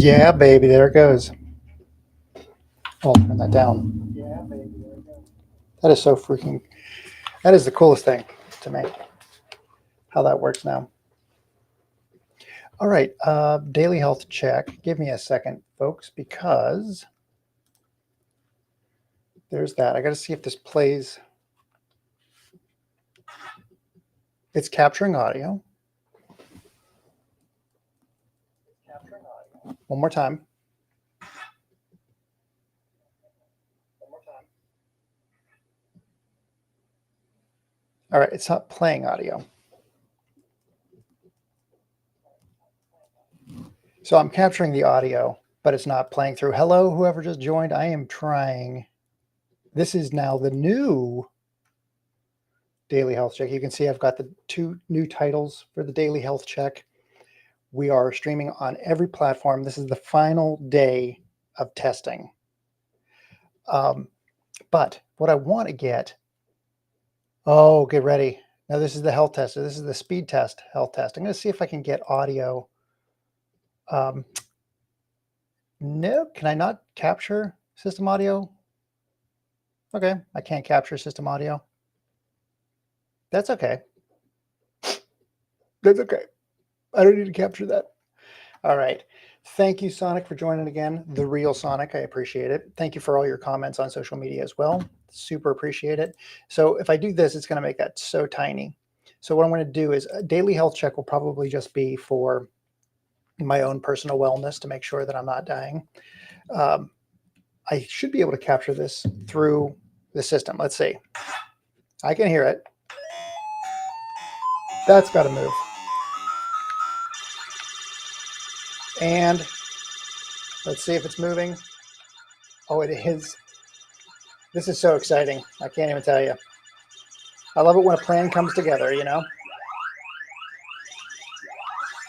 Yeah, baby, there it goes. I'll turn that down. Yeah, baby, there it goes. That is so freaking, that is the coolest thing to me, how that works now. All right, daily health check. Give me a second, folks, because there's that. I got to see if this plays. It's capturing audio. One more time. All right, it's not playing audio. So I'm capturing the audio, but it's not playing through. Hello, whoever just joined. I am trying. This is now the new daily health check. You can see I've got the 2 new titles for the daily health check. We are streaming on every platform. This is the final day of testing. But what I want to get, get ready. Now this is the health test. So this is the speed test, health test. I'm going to see if I can get audio. No, can I not capture system audio? Okay, I can't capture system audio. That's okay. That's okay. I don't need to capture that. All right. Thank you, Sonic, for joining again. The real Sonic. I appreciate it. Thank you for all your comments on social media as well. Super appreciate it. So if I do this, it's going to make that so tiny. So what I'm going to do is a daily health check will probably just be for my own personal wellness to make sure that I'm not dying. I should be able to capture this through the system. Let's see. I can hear it. That's got to move. And let's see if it's moving. Oh, it is. This is so exciting. I can't even tell you. I love it when a plan comes together, you know?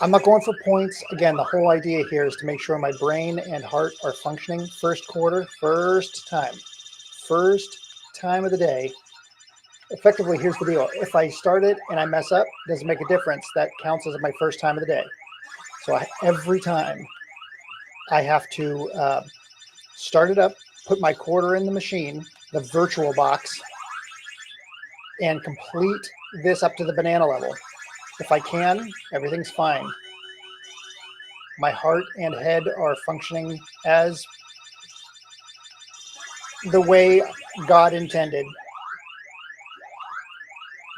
I'm not going for points. Again, the whole idea here is to make sure my brain and heart are functioning. First quarter, first time of the day. Effectively, here's the deal. If I start it and I mess up, it doesn't make a difference. That counts as my first time of the day. So every time I have to start it up, put my quarter in the machine, the virtual box, and complete this up to the banana level. If I can, everything's fine. My heart and head are functioning as the way God intended.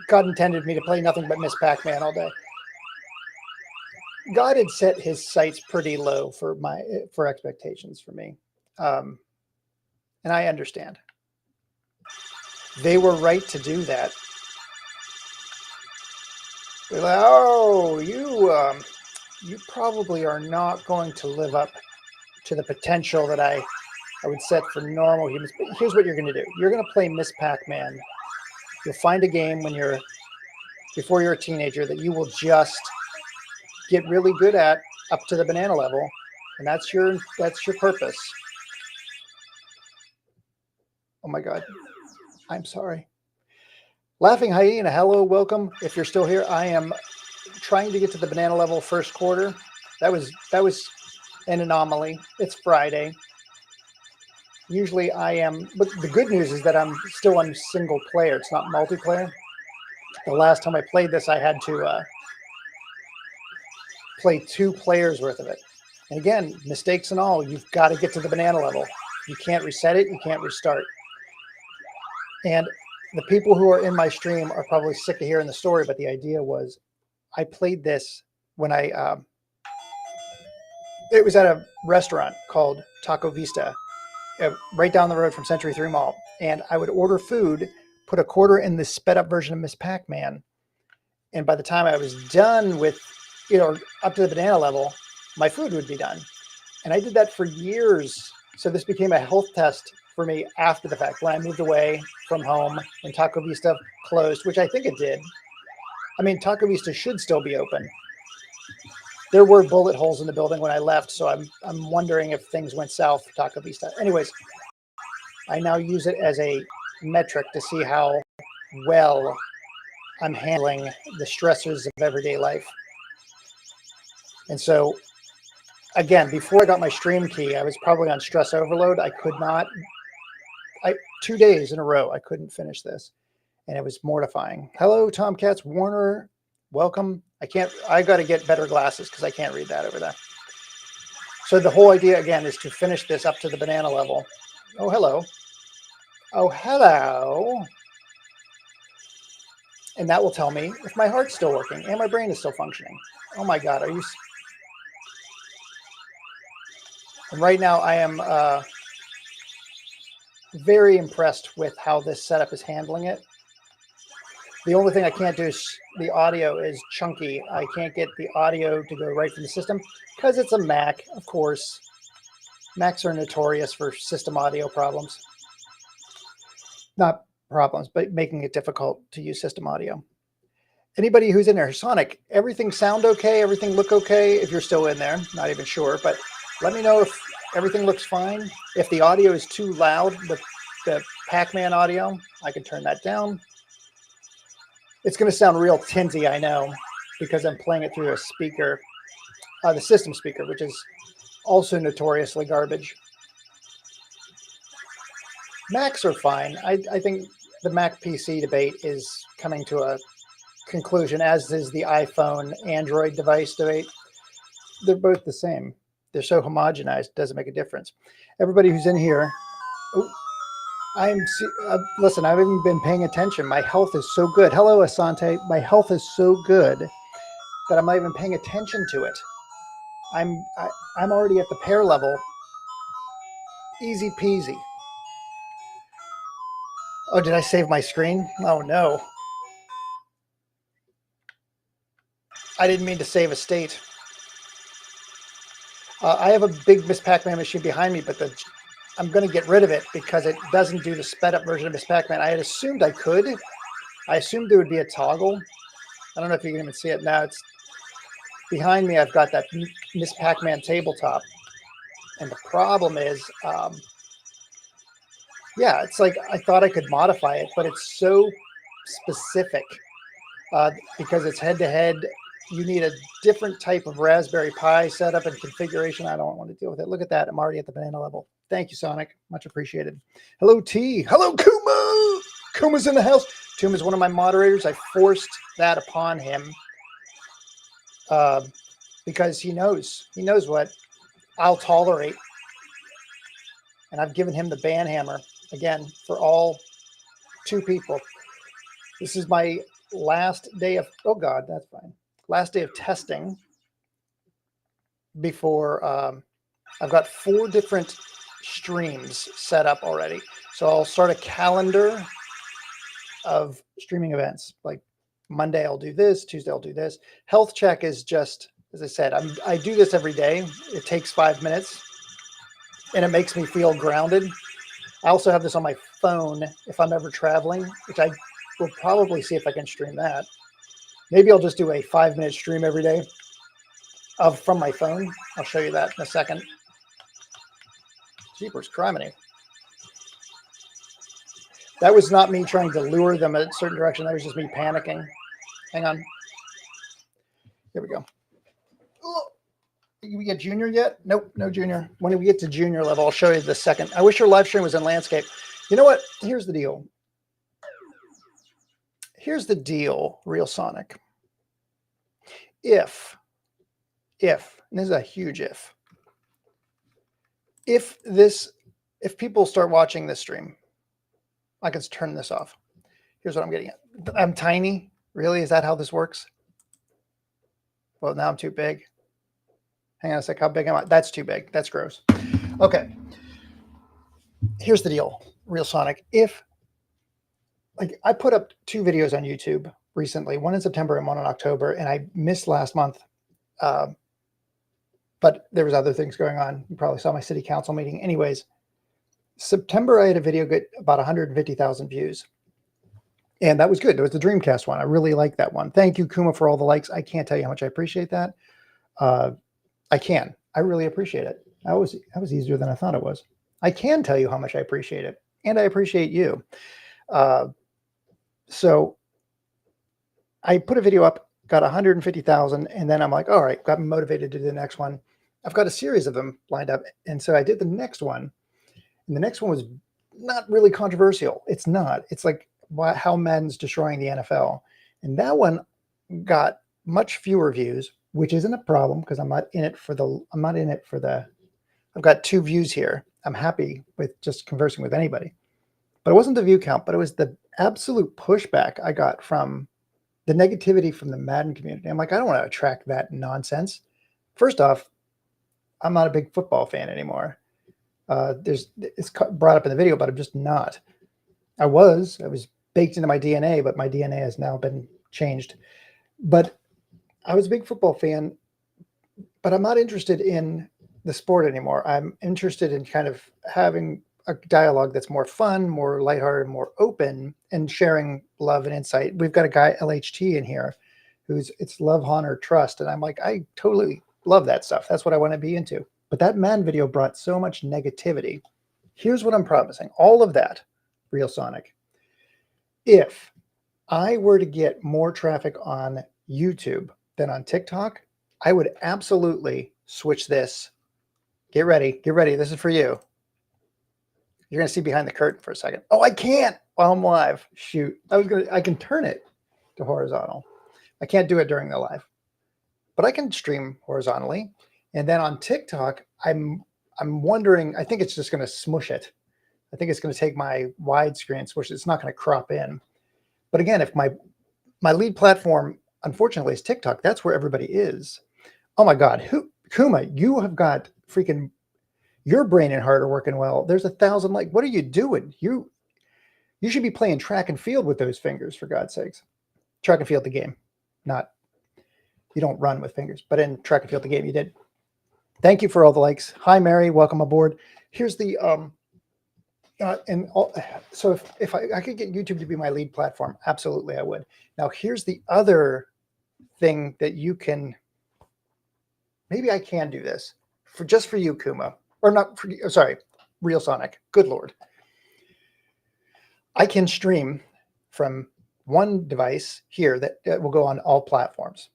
God intended me to play nothing but Miss Pac-Man all day. God had set his sights pretty low for expectations for me. And I understand. They were right to do that. They're like, oh, you probably are not going to live up to the potential that I would set for normal humans. But here's what you're going to do. You're going to play Miss Pac-Man. You'll find a game before you're a teenager that you will just get really good at up to the banana level. And that's your purpose. Oh my God. I'm sorry. Laughing Hyena, hello, welcome. If you're still here, I am trying to get to the banana level first quarter. That was an anomaly. It's Friday. Usually I am, but the good news is that I'm still on single player. It's not multiplayer. The last time I played this, I had to play 2 players worth of it. And again, mistakes and all, you've got to get to the banana level. You can't reset it. You can't restart. And the people who are in my stream are probably sick of hearing the story, but the idea was I played this when it was at a restaurant called Taco Vista, right down the road from Century 3 Mall. And I would order food, put a quarter in this sped up version of Miss Pac-Man. And by the time I was done with, up to the banana level, my food would be done. And I did that for years. So this became a health test for me after the fact, when I moved away from home and Taco Vista closed, which I think it did. I mean, Taco Vista should still be open. There were bullet holes in the building when I left, so I'm wondering if things went south for Taco Vista. Anyways, I now use it as a metric to see how well I'm handling the stressors of everyday life. And so again, before I got my stream key, I was probably on stress overload. I could not, 2 days in a row, I couldn't finish this. And it was mortifying. Hello, Tomcats, Warner, welcome. I got to get better glasses because I can't read that over there. So the whole idea, again, is to finish this up to the banana level. Oh, hello. Oh, hello. And that will tell me if my heart's still working and my brain is still functioning. Oh my God, are you? And right now I am very impressed with how this setup is handling it. The only thing I can't do is the audio is chunky. I can't get the audio to go right from the system because it's a Mac, of course. Macs are notorious for system audio problems. Not problems, but making it difficult to use system audio. Anybody who's in there, Sonic, everything sound okay? Everything look okay? If you're still in there, not even sure, but let me know if everything looks fine. If the audio is too loud, the Pac-Man audio, I can turn that down. It's going to sound real tinty, I know, because I'm playing it through a speaker, the system speaker, which is also notoriously garbage. Macs are fine. I think the Mac PC debate is coming to a conclusion, as is the iPhone Android device debate. They're both the same. They're so homogenized, it doesn't make a difference. Everybody who's in here, listen, I haven't been paying attention. My health is so good. Hello, Asante. My health is so good that I'm not even paying attention to it. I'm already at the pair level. Easy peasy. Oh, did I save my screen? Oh no. I didn't mean to save a state. I have a big Miss Pac-Man machine behind me, but I'm going to get rid of it because it doesn't do the sped up version of Miss Pac-Man. I had assumed I could. I assumed there would be a toggle. I don't know if you can even see it now. It's behind me. I've got that Miss Pac-Man tabletop. And the problem is, yeah, it's like I thought I could modify it, but it's so specific because it's head-to-head. You need a different type of Raspberry Pi setup and configuration. I don't want to deal with it. Look at that. I'm already at the banana level. Thank you, Sonic. Much appreciated. Hello, T. Hello, Kuma. Kuma's in the house. Kuma is one of my moderators. I forced that upon him because he knows what I'll tolerate. And I've given him the ban hammer, again, for all 2 people. This is my last day of, oh God, that's fine. Last day of testing before I've got 4 different streams set up already. So I'll start a calendar of streaming events. Like Monday, I'll do this. Tuesday, I'll do this. Health check is just, as I said, I do this every day. It takes 5 minutes and it makes me feel grounded. I also have this on my phone if I'm ever traveling, which I will probably see if I can stream that. Maybe I'll just do a 5-minute stream every day from my phone. I'll show you that in a second. Jeepers criminy. That was not me trying to lure them in a certain direction. That was just me panicking. Hang on. Here we go. Oh, did we get junior yet? Nope, no junior. When we get to junior level, I'll show you the second. I wish your live stream was in landscape. You know what? Here's the deal. Here's the deal, Real Sonic. If, and this is a huge if people start watching this stream, I can turn this off. Here's what I'm getting at. I'm tiny. Really? Is that how this works? Well, now I'm too big. Hang on a sec. How big am I? That's too big. That's gross. Okay. Here's the deal, Real Sonic. If, like, I put up 2 videos on YouTube recently, one in September and one in October, and I missed last month. But there was other things going on. You probably saw my city council meeting. Anyways, September, I had a video get about 150,000 views. And that was good. It was the Dreamcast one. I really like that one. Thank you, Kuma, for all the likes. I can't tell you how much I appreciate that. I can. I really appreciate it. That was easier than I thought it was. I can tell you how much I appreciate it. And I appreciate you. So I put a video up, got 150,000, and then I'm like, all right, got motivated to do the next one. I've got a series of them lined up. And so I did the next one. And the next one was not really controversial. It's not. It's like how Madden's destroying the NFL. And that one got much fewer views, which isn't a problem because I'm not in it for the I've got 2 views here. I'm happy with just conversing with anybody. But it wasn't the view count, but it was the absolute pushback I got from the negativity from the Madden community. I'm like, I don't want to attract that nonsense. First off, I'm not a big football fan anymore. It's brought up in the video, but I'm just not. I was baked into my DNA, but my DNA has now been changed. But I was a big football fan, but I'm not interested in the sport anymore. I'm interested in kind of having a dialogue that's more fun, more lighthearted, more open, and sharing love and insight. We've got a guy, LHT, in here, it's love, honor, trust. And I'm like, I totally love that stuff. That's what I want to be into. But that man video brought so much negativity. Here's what I'm promising. All of that, Real Sonic. If I were to get more traffic on YouTube than on TikTok, I would absolutely switch this. Get ready. Get ready. This is for you. You're going to see behind the curtain for a second. Oh, I can't while I'm live. Shoot. I can turn it to horizontal. I can't do it during the live, but I can stream horizontally. And then on TikTok, I'm wondering, I think it's just going to smush it. I think it's going to take my widescreen smush. It's not going to crop in. But again, if my lead platform, unfortunately, is TikTok, that's where everybody is. Oh my God. Kuma, you have got freaking, your brain and heart are working well. There's 1,000 like, what are you doing? You should be playing track and field with those fingers, for God's sakes. Track and field the game. Not, you don't run with fingers, but in track and field the game, you did. Thank you for all the likes. Hi, Mary. Welcome aboard. Here's the, so if I could get YouTube to be my lead platform, absolutely I would. Now, here's the other thing that you can, maybe I can do this just for you, Kuma, or not for you, sorry, Real Sonic. Good Lord. I can stream from one device here that will go on all platforms,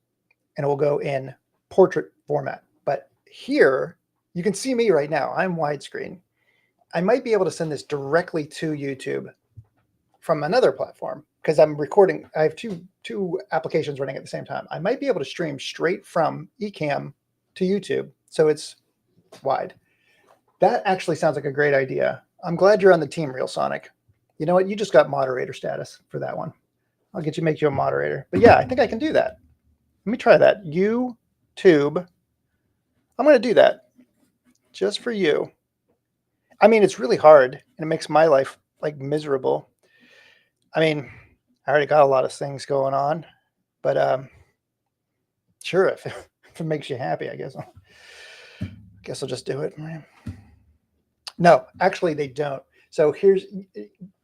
and it will go in portrait format. But here, you can see me right now. I'm widescreen. I might be able to send this directly to YouTube from another platform because I'm recording. I have two applications running at the same time. I might be able to stream straight from Ecamm to YouTube, so it's wide. That actually sounds like a great idea. I'm glad you're on the team, Real Sonic. You know what? You just got moderator status for that one. I'll make you a moderator. But yeah, I think I can do that. Let me try that. YouTube. I'm going to do that just for you. I mean, it's really hard, and it makes my life like miserable. I mean, I already got a lot of things going on, but sure, if it makes you happy, I guess I'll just do it. No, actually, they don't. So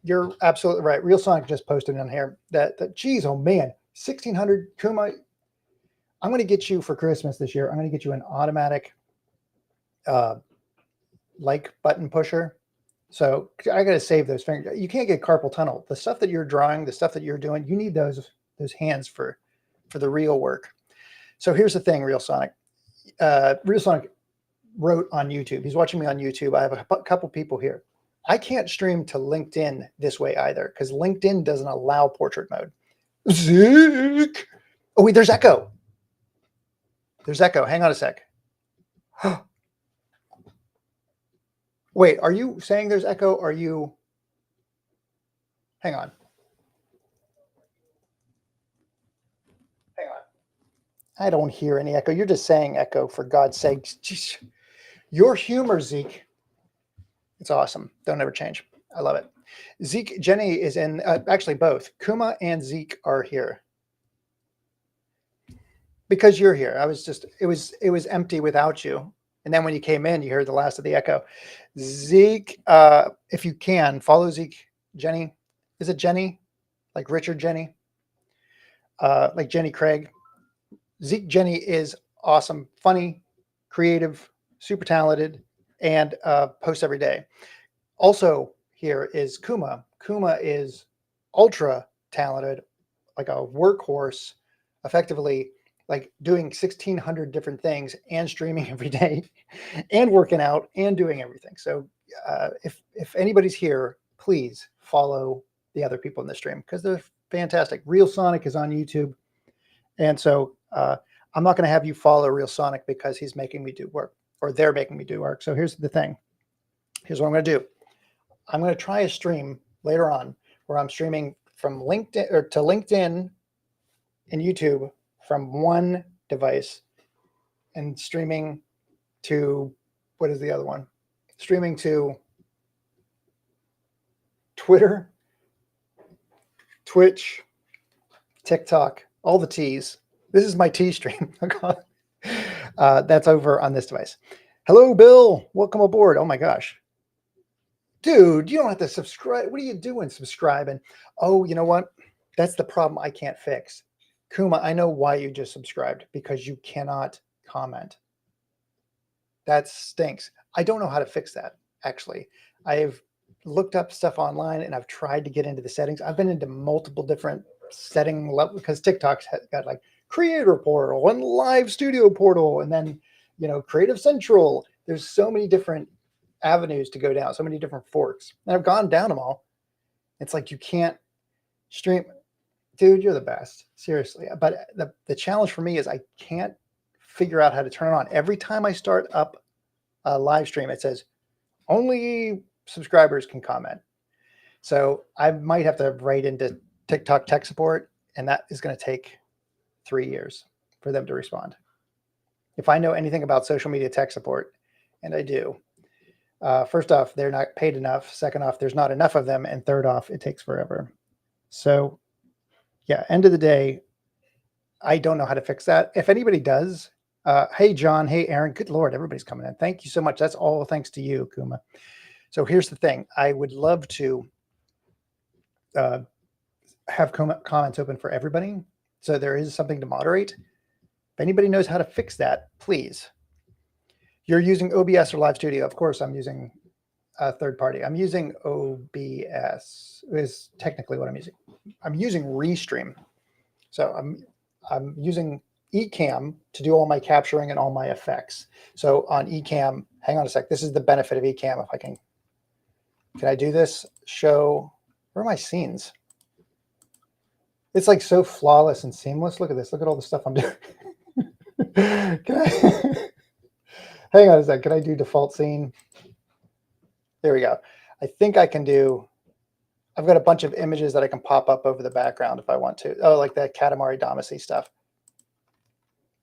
you're absolutely right. Real Sonic just posted on here that geez, oh man, 1,600 Kuma. I'm going to get you for Christmas this year. I'm going to get you an automatic like button pusher. So I got to save those fingers. You can't get carpal tunnel. The stuff that you're drawing, the stuff that you're doing, you need those hands for the real work. So here's the thing, Real Sonic. Real Sonic wrote on YouTube. He's watching me on YouTube. I have a couple people here. I can't stream to LinkedIn this way either because LinkedIn doesn't allow portrait mode. Zeke. Oh, wait, there's echo. There's echo. Hang on a sec. Wait, are you saying there's echo? Or are you? Hang on. Hang on. I don't hear any echo. You're just saying echo, for God's sake. Jeez. Your humor, Zeke. It's awesome. Don't ever change. I love it. Zeke, Jenny is in, actually both. Kuma and Zeke are here. Because you're here. It was empty without you. And then when you came in, you heard the last of the echo. Zeke, if you can, follow Zeke. Jenny, is it Jenny? Like Richard Jenny? Like Jenny Craig. Zeke Jenny is awesome, funny, creative, super talented, and posts every day. Also here is Kuma. Kuma is ultra talented, like a workhorse, effectively like doing 1,600 different things and streaming every day and working out and doing everything. So if anybody's here, please follow the other people in the stream because they're fantastic. Real Sonic is on YouTube. And so I'm not going to have you follow Real Sonic because he's making me do work or they're making me do work. So here's the thing. Here's what I'm going to do. I'm going to try a stream later on where I'm streaming from LinkedIn or to LinkedIn and YouTube from one device and streaming to, what is the other one? Streaming to Twitter, Twitch, TikTok, all the T's. This is my T stream. That's over on this device. Hello, Bill. Welcome aboard. Oh my gosh. Dude, you don't have to subscribe. What are you doing subscribing? Oh, you know what? That's the problem I can't fix. Kuma, I know why you just subscribed, because you cannot comment. That stinks. I don't know how to fix that, actually. I've looked up stuff online and I've tried to get into the settings. I've been into multiple different setting levels because TikTok's got like creator portal and live studio portal and then, you know, creative central. There's so many different avenues to go down, so many different forks. And I've gone down them all. It's like you can't stream. Dude, you're the best. Seriously. But the challenge for me is I can't figure out how to turn it on. Every time I start up a live stream, it says only subscribers can comment. So I might have to write into TikTok tech support, and that is going to take 3 years for them to respond. If I know anything about social media tech support, and I do, first off, they're not paid enough. Second off, there's not enough of them. And third off, it takes forever. So yeah, end of the day, I don't know how to fix that. If anybody does, hey, John, hey, Aaron, good Lord, everybody's coming in. Thank you so much. That's all thanks to you, Kuma. So here's the thing. I would love to have comments open for everybody. So there is something to moderate. If anybody knows how to fix that, please. You're using OBS or Live Studio. Of course, I'm using a third party. I'm using OBS is technically what I'm using. I'm using Restream. So I'm using Ecamm to do all my capturing and all my effects. So on Ecamm, hang on a sec. This is the benefit of Ecamm. If I can I do this? Show, where are my scenes? It's like so flawless and seamless. Look at this. Look at all the stuff I'm doing. Can I, hang on a sec. Can I do default scene? There we go. I think I can do, I've got a bunch of images that I can pop up over the background if I want to. Oh, like that Katamari Damacy stuff.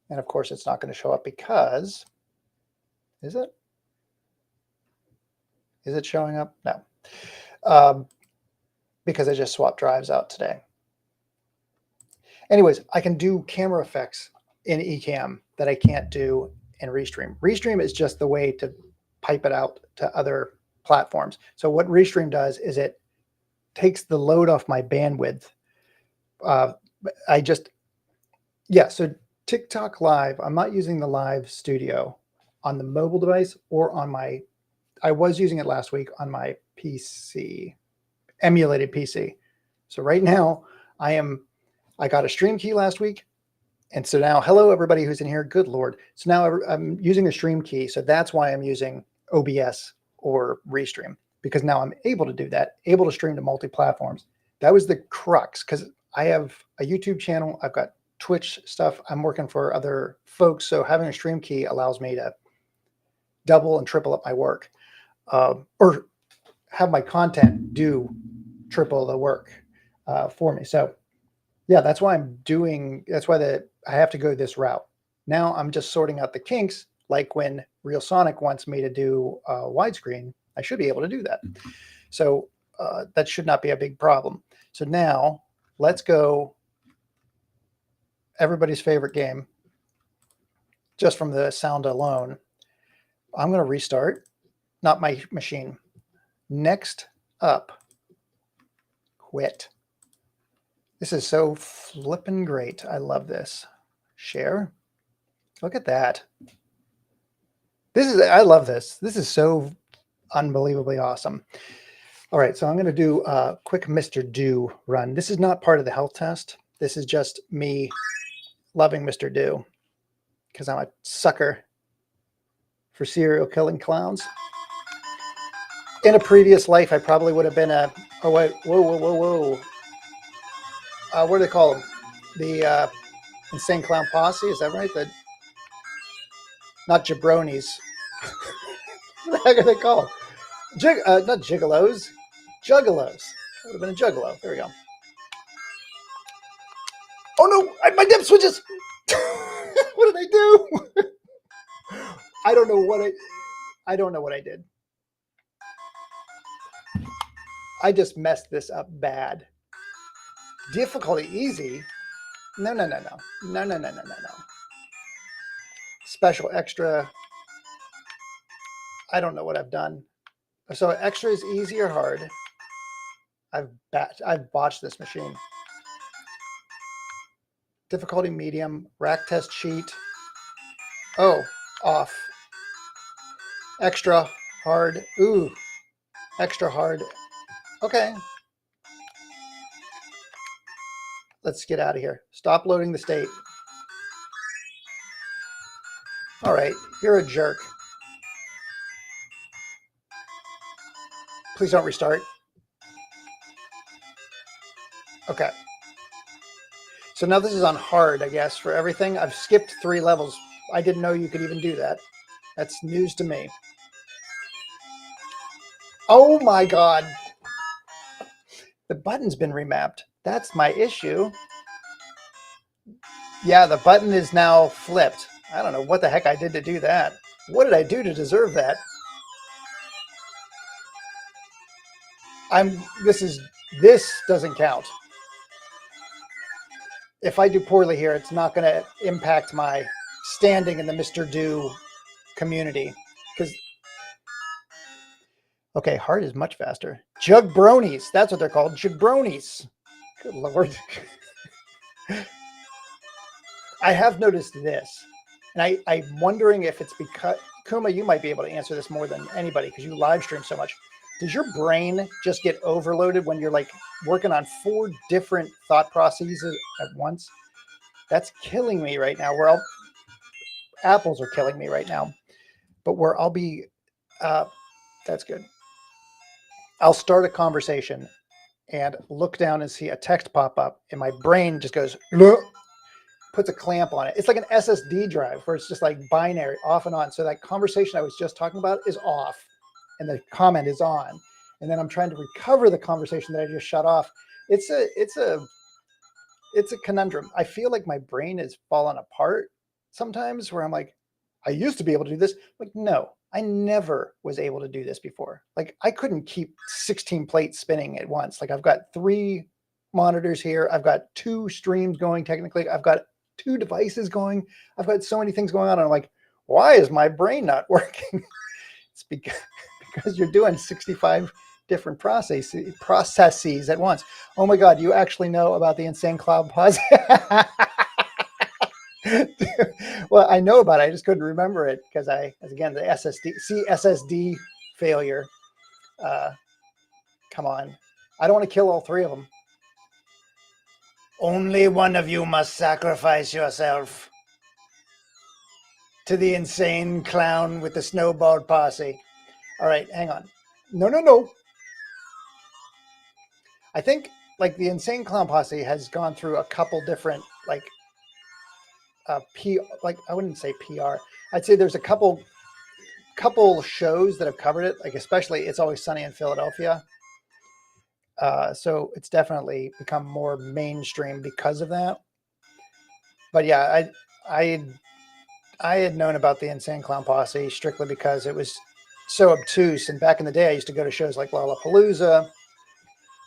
And of course, it's not going to show up because, is it? Is it showing up? No. Because I just swapped drives out today. Anyways, I can do camera effects in Ecamm that I can't do in Restream. Restream is just the way to pipe it out to other platforms. So what Restream does is it takes the load off my bandwidth. So TikTok Live, I'm not using the Live Studio on the mobile device or on my, I was using it last week on my PC, emulated PC. So right now I got a stream key last week. And so now, hello, everybody who's in here. Good Lord. So now I'm using a stream key. So that's why I'm using OBS or Restream, because now I'm able to do that, able to stream to multi-platforms. That was the crux, because I have a YouTube channel. I've got Twitch stuff. I'm working for other folks. So having a stream key allows me to double and triple up my work, or have my content do triple the work for me. So yeah, that's why I have to go this route. Now I'm just sorting out the kinks, like when Real Sonic wants me to do widescreen, I should be able to do that. So that should not be a big problem. So now let's go everybody's favorite game, just from the sound alone. I'm going to restart, not my machine. Next up, quit. This is so flippin' great. I love this. Share. Look at that. I love this. This is so unbelievably awesome. All right, so I'm going to do a quick Mr. Do run. This is not part of the health test. This is just me loving Mr. Do because I'm a sucker for serial killing clowns. In a previous life, I probably would have been a. Oh wait! Whoa! Whoa! Whoa! Whoa! What do they call them? The insane clown posse. Is that right? The not jabronis. What the heck are they called? Not gigolos. Juggalos. That would have been a juggalo. There we go. Oh no! My dip switches. What did I do? I don't know what I don't know what I did. I just messed this up bad. Difficulty easy? No, no, no, no. No, no, no, no, no, no. Special extra. I don't know what I've done. So extra is easy or hard. I've botched this machine. Difficulty medium. Rack test sheet. Oh, off. Extra hard. Ooh. Extra hard. Okay. Let's get out of here. Stop loading the state. All right. You're a jerk. Please don't restart. Okay. So now this is on hard, I guess, for everything. I've skipped 3 levels. I didn't know you could even do that. That's news to me. Oh my God. The button's been remapped. That's my issue. Yeah, the button is now flipped. I don't know what the heck I did to do that. What did I do to deserve that? This doesn't count. If I do poorly here, it's not going to impact my standing in the Mr. Do community. Because okay, hard is much faster. Jugbronies. That's what they're called. Jugbronies. Good Lord. I have noticed this. And I'm wondering if it's because, Kuma, you might be able to answer this more than anybody because you live stream so much. Does your brain just get overloaded when you're like working on 4 different thought processes at once? That's killing me right now. Apples are killing me right now. But where I'll be, that's good. I'll start a conversation and look down and see a text pop up, and my brain just goes, puts a clamp on it. It's like an SSD drive where it's just like binary off and on. So that conversation I was just talking about is off and the comment is on. And then I'm trying to recover the conversation that I just shut off. It's a conundrum. I feel like my brain is falling apart sometimes where I'm like, I used to be able to do this. Like, no, I never was able to do this before. Like I couldn't keep 16 plates spinning at once. Like I've got 3 monitors here. I've got 2 streams going technically. I've got 2 devices going. I've got so many things going on. And I'm like, why is my brain not working? It's because you're doing 65 different processes at once. Oh my God, you actually know about the insane cloud pause? Well, I know about it. I just couldn't remember it because again, the SSD failure. Come on. I don't want to kill all 3 of them. Only one of you must sacrifice yourself to the insane clown with the snowball posse. All right, hang on. No, no, no. I think like the insane clown posse has gone through a couple different like like I wouldn't say PR. I'd say there's a couple shows that have covered it, like especially It's Always Sunny in Philadelphia. So it's definitely become more mainstream because of that. But yeah, I had known about the Insane Clown Posse strictly because it was so obtuse. And back in the day, I used to go to shows like Lollapalooza.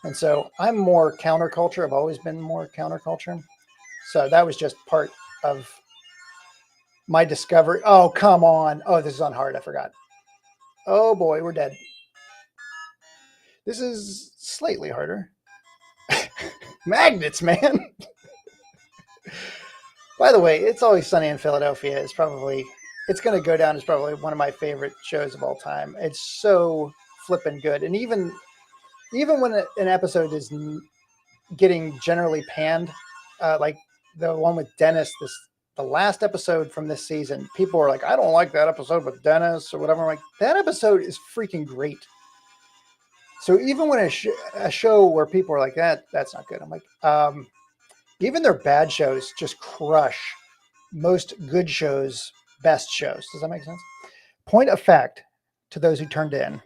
And so I'm more counterculture. I've always been more counterculture. So that was just part of my discovery. Oh, come on. Oh, this is on hard. I forgot. Oh boy, we're dead. This is slightly harder. Magnets, man. By the way, It's Always Sunny in Philadelphia is probably, it's going to go down as probably one of my favorite shows of all time. It's so flippin' good. And even when an episode is getting generally panned, like the one with Dennis, the last episode from this season, people were like, I don't like that episode with Dennis or whatever. I'm like, that episode is freaking great. So even when a show where people are like, that's not good, I'm like, even their bad shows just crush most good shows, best shows. Does that make sense? Point of fact to those who turned in.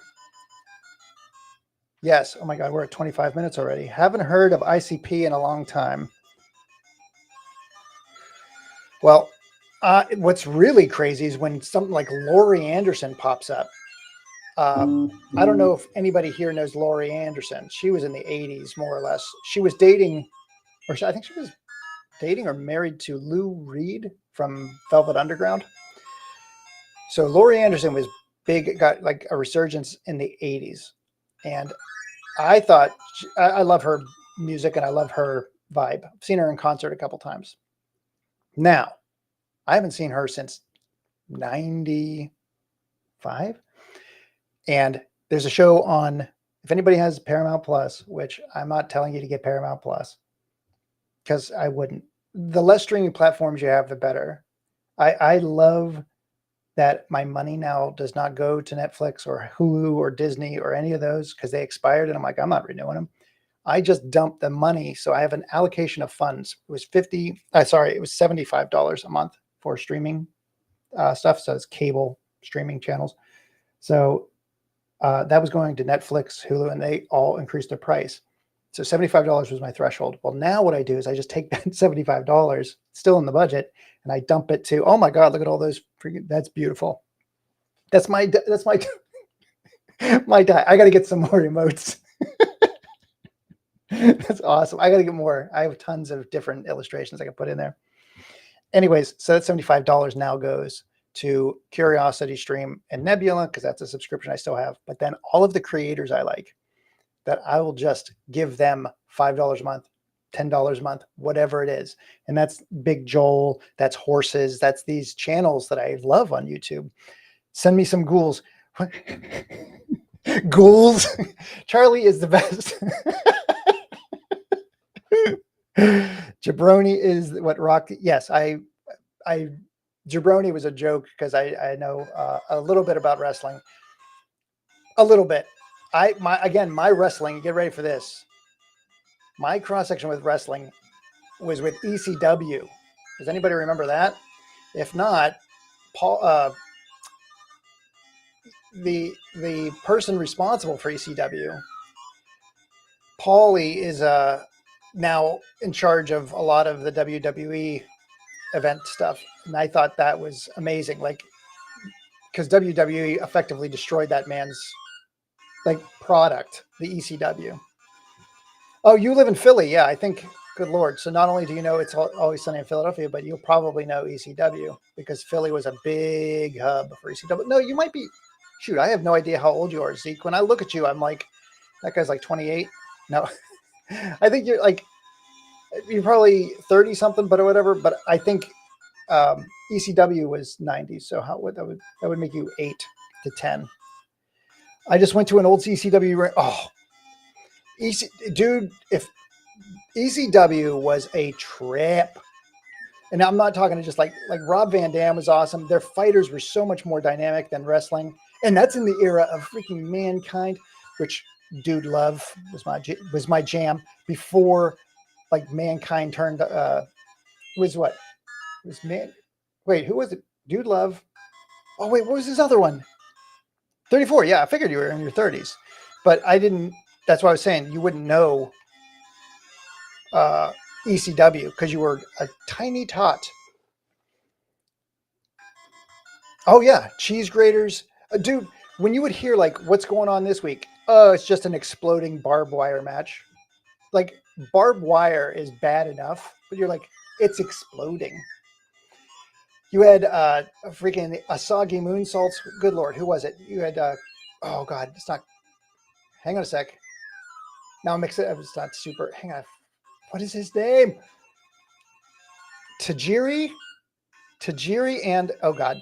Yes. Oh my God, we're at 25 minutes already. Haven't heard of ICP in a long time. Well, what's really crazy is when something like Laurie Anderson pops up. I don't know if anybody here knows Laurie Anderson. She was in the 80s, more or less. She was dating, or I think she was dating or married to Lou Reed from Velvet Underground. So Laurie Anderson was big, got like a resurgence in the 80s. And I thought, I love her music and I love her vibe. I've seen her in concert a couple times. Now, I haven't seen her since 95. And there's a show on, if anybody has Paramount Plus, which I'm not telling you to get Paramount Plus, because I wouldn't. The less streaming platforms you have, the better. I love that my money now does not go to Netflix or Hulu or Disney or any of those because they expired. And I'm like, I'm not renewing them. I just dumped the money. So I have an allocation of funds. It was it was $75 a month for streaming stuff. So it's cable streaming channels. So that was going to Netflix, Hulu, and they all increased their price. So $75 was my threshold. Well, now what I do is I just take that $75, still in the budget, and I dump it to, oh my God, look at all those. That's beautiful. That's my my die. I got to get some more emotes. That's awesome. I got to get more. I have tons of different illustrations I can put in there. Anyways, so that $75 now goes to Curiosity Stream and Nebula, because that's a subscription I still have. But then all of the creators I like, that I will just give them $5 a month, $10 a month, whatever it is. And that's Big Joel, that's Horses, that's these channels that I love on YouTube. Send me some ghouls. Ghouls? Charlie is the best. Jabroni is what rocked. Yes, Jabroni was a joke because I know a little bit about wrestling. A little bit. My wrestling, get ready for this. My cross section with wrestling was with ECW. Does anybody remember that? If not, Paul, the person responsible for ECW, Paulie, is now in charge of a lot of the WWE event stuff, and I thought that was amazing. Like, because WWE effectively destroyed that man's like product, the ECW. Oh, you live in Philly, yeah? I think. Good Lord. So not only do you know It's Always Sunny in Philadelphia, but you'll probably know ECW because Philly was a big hub for ECW. No, you might be. Shoot, I have no idea how old you are, Zeke. When I look at you, I'm like, that guy's like 28. No, I think you're probably 30 something, but whatever. But I think ECW was 90. So that would make you 8 to 10. I just went to an old ECW. Oh, dude, if ECW was a trip. And I'm not talking to just like Rob Van Dam was awesome. Their fighters were so much more dynamic than wrestling. And that's in the era of freaking Mankind, which Dude Love was my jam before like Mankind turned was what? Was man Wait, who was it? Dude Love. Oh wait, what was his other one? 34. Yeah, I figured you were in your 30s. But I didn't, that's why I was saying you wouldn't know ECW because you were a tiny tot. Oh yeah, cheese graters, dude. When you would hear like, "What's going on this week?" Oh, it's just an exploding barbed wire match. Like barbed wire is bad enough, but you're like, it's exploding. You had a freaking Asagi moonsaults. Good Lord, who was it? You had oh God, it's not. Hang on a sec. Now I'm mixing. It's not super. Hang on. What is his name? Tajiri, and oh God.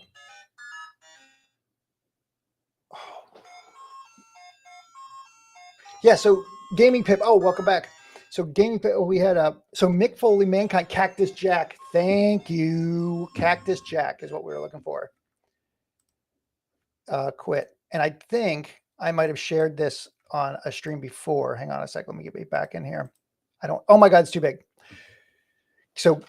Yeah, so Gaming Pip. Oh, welcome back. So gaming, we had so Mick Foley, Mankind, Cactus Jack. Thank you. Cactus Jack is what we were looking for. Quit. And I think I might have shared this on a stream before. Hang on a sec. Let me get me back in here. Oh my God, it's too big. So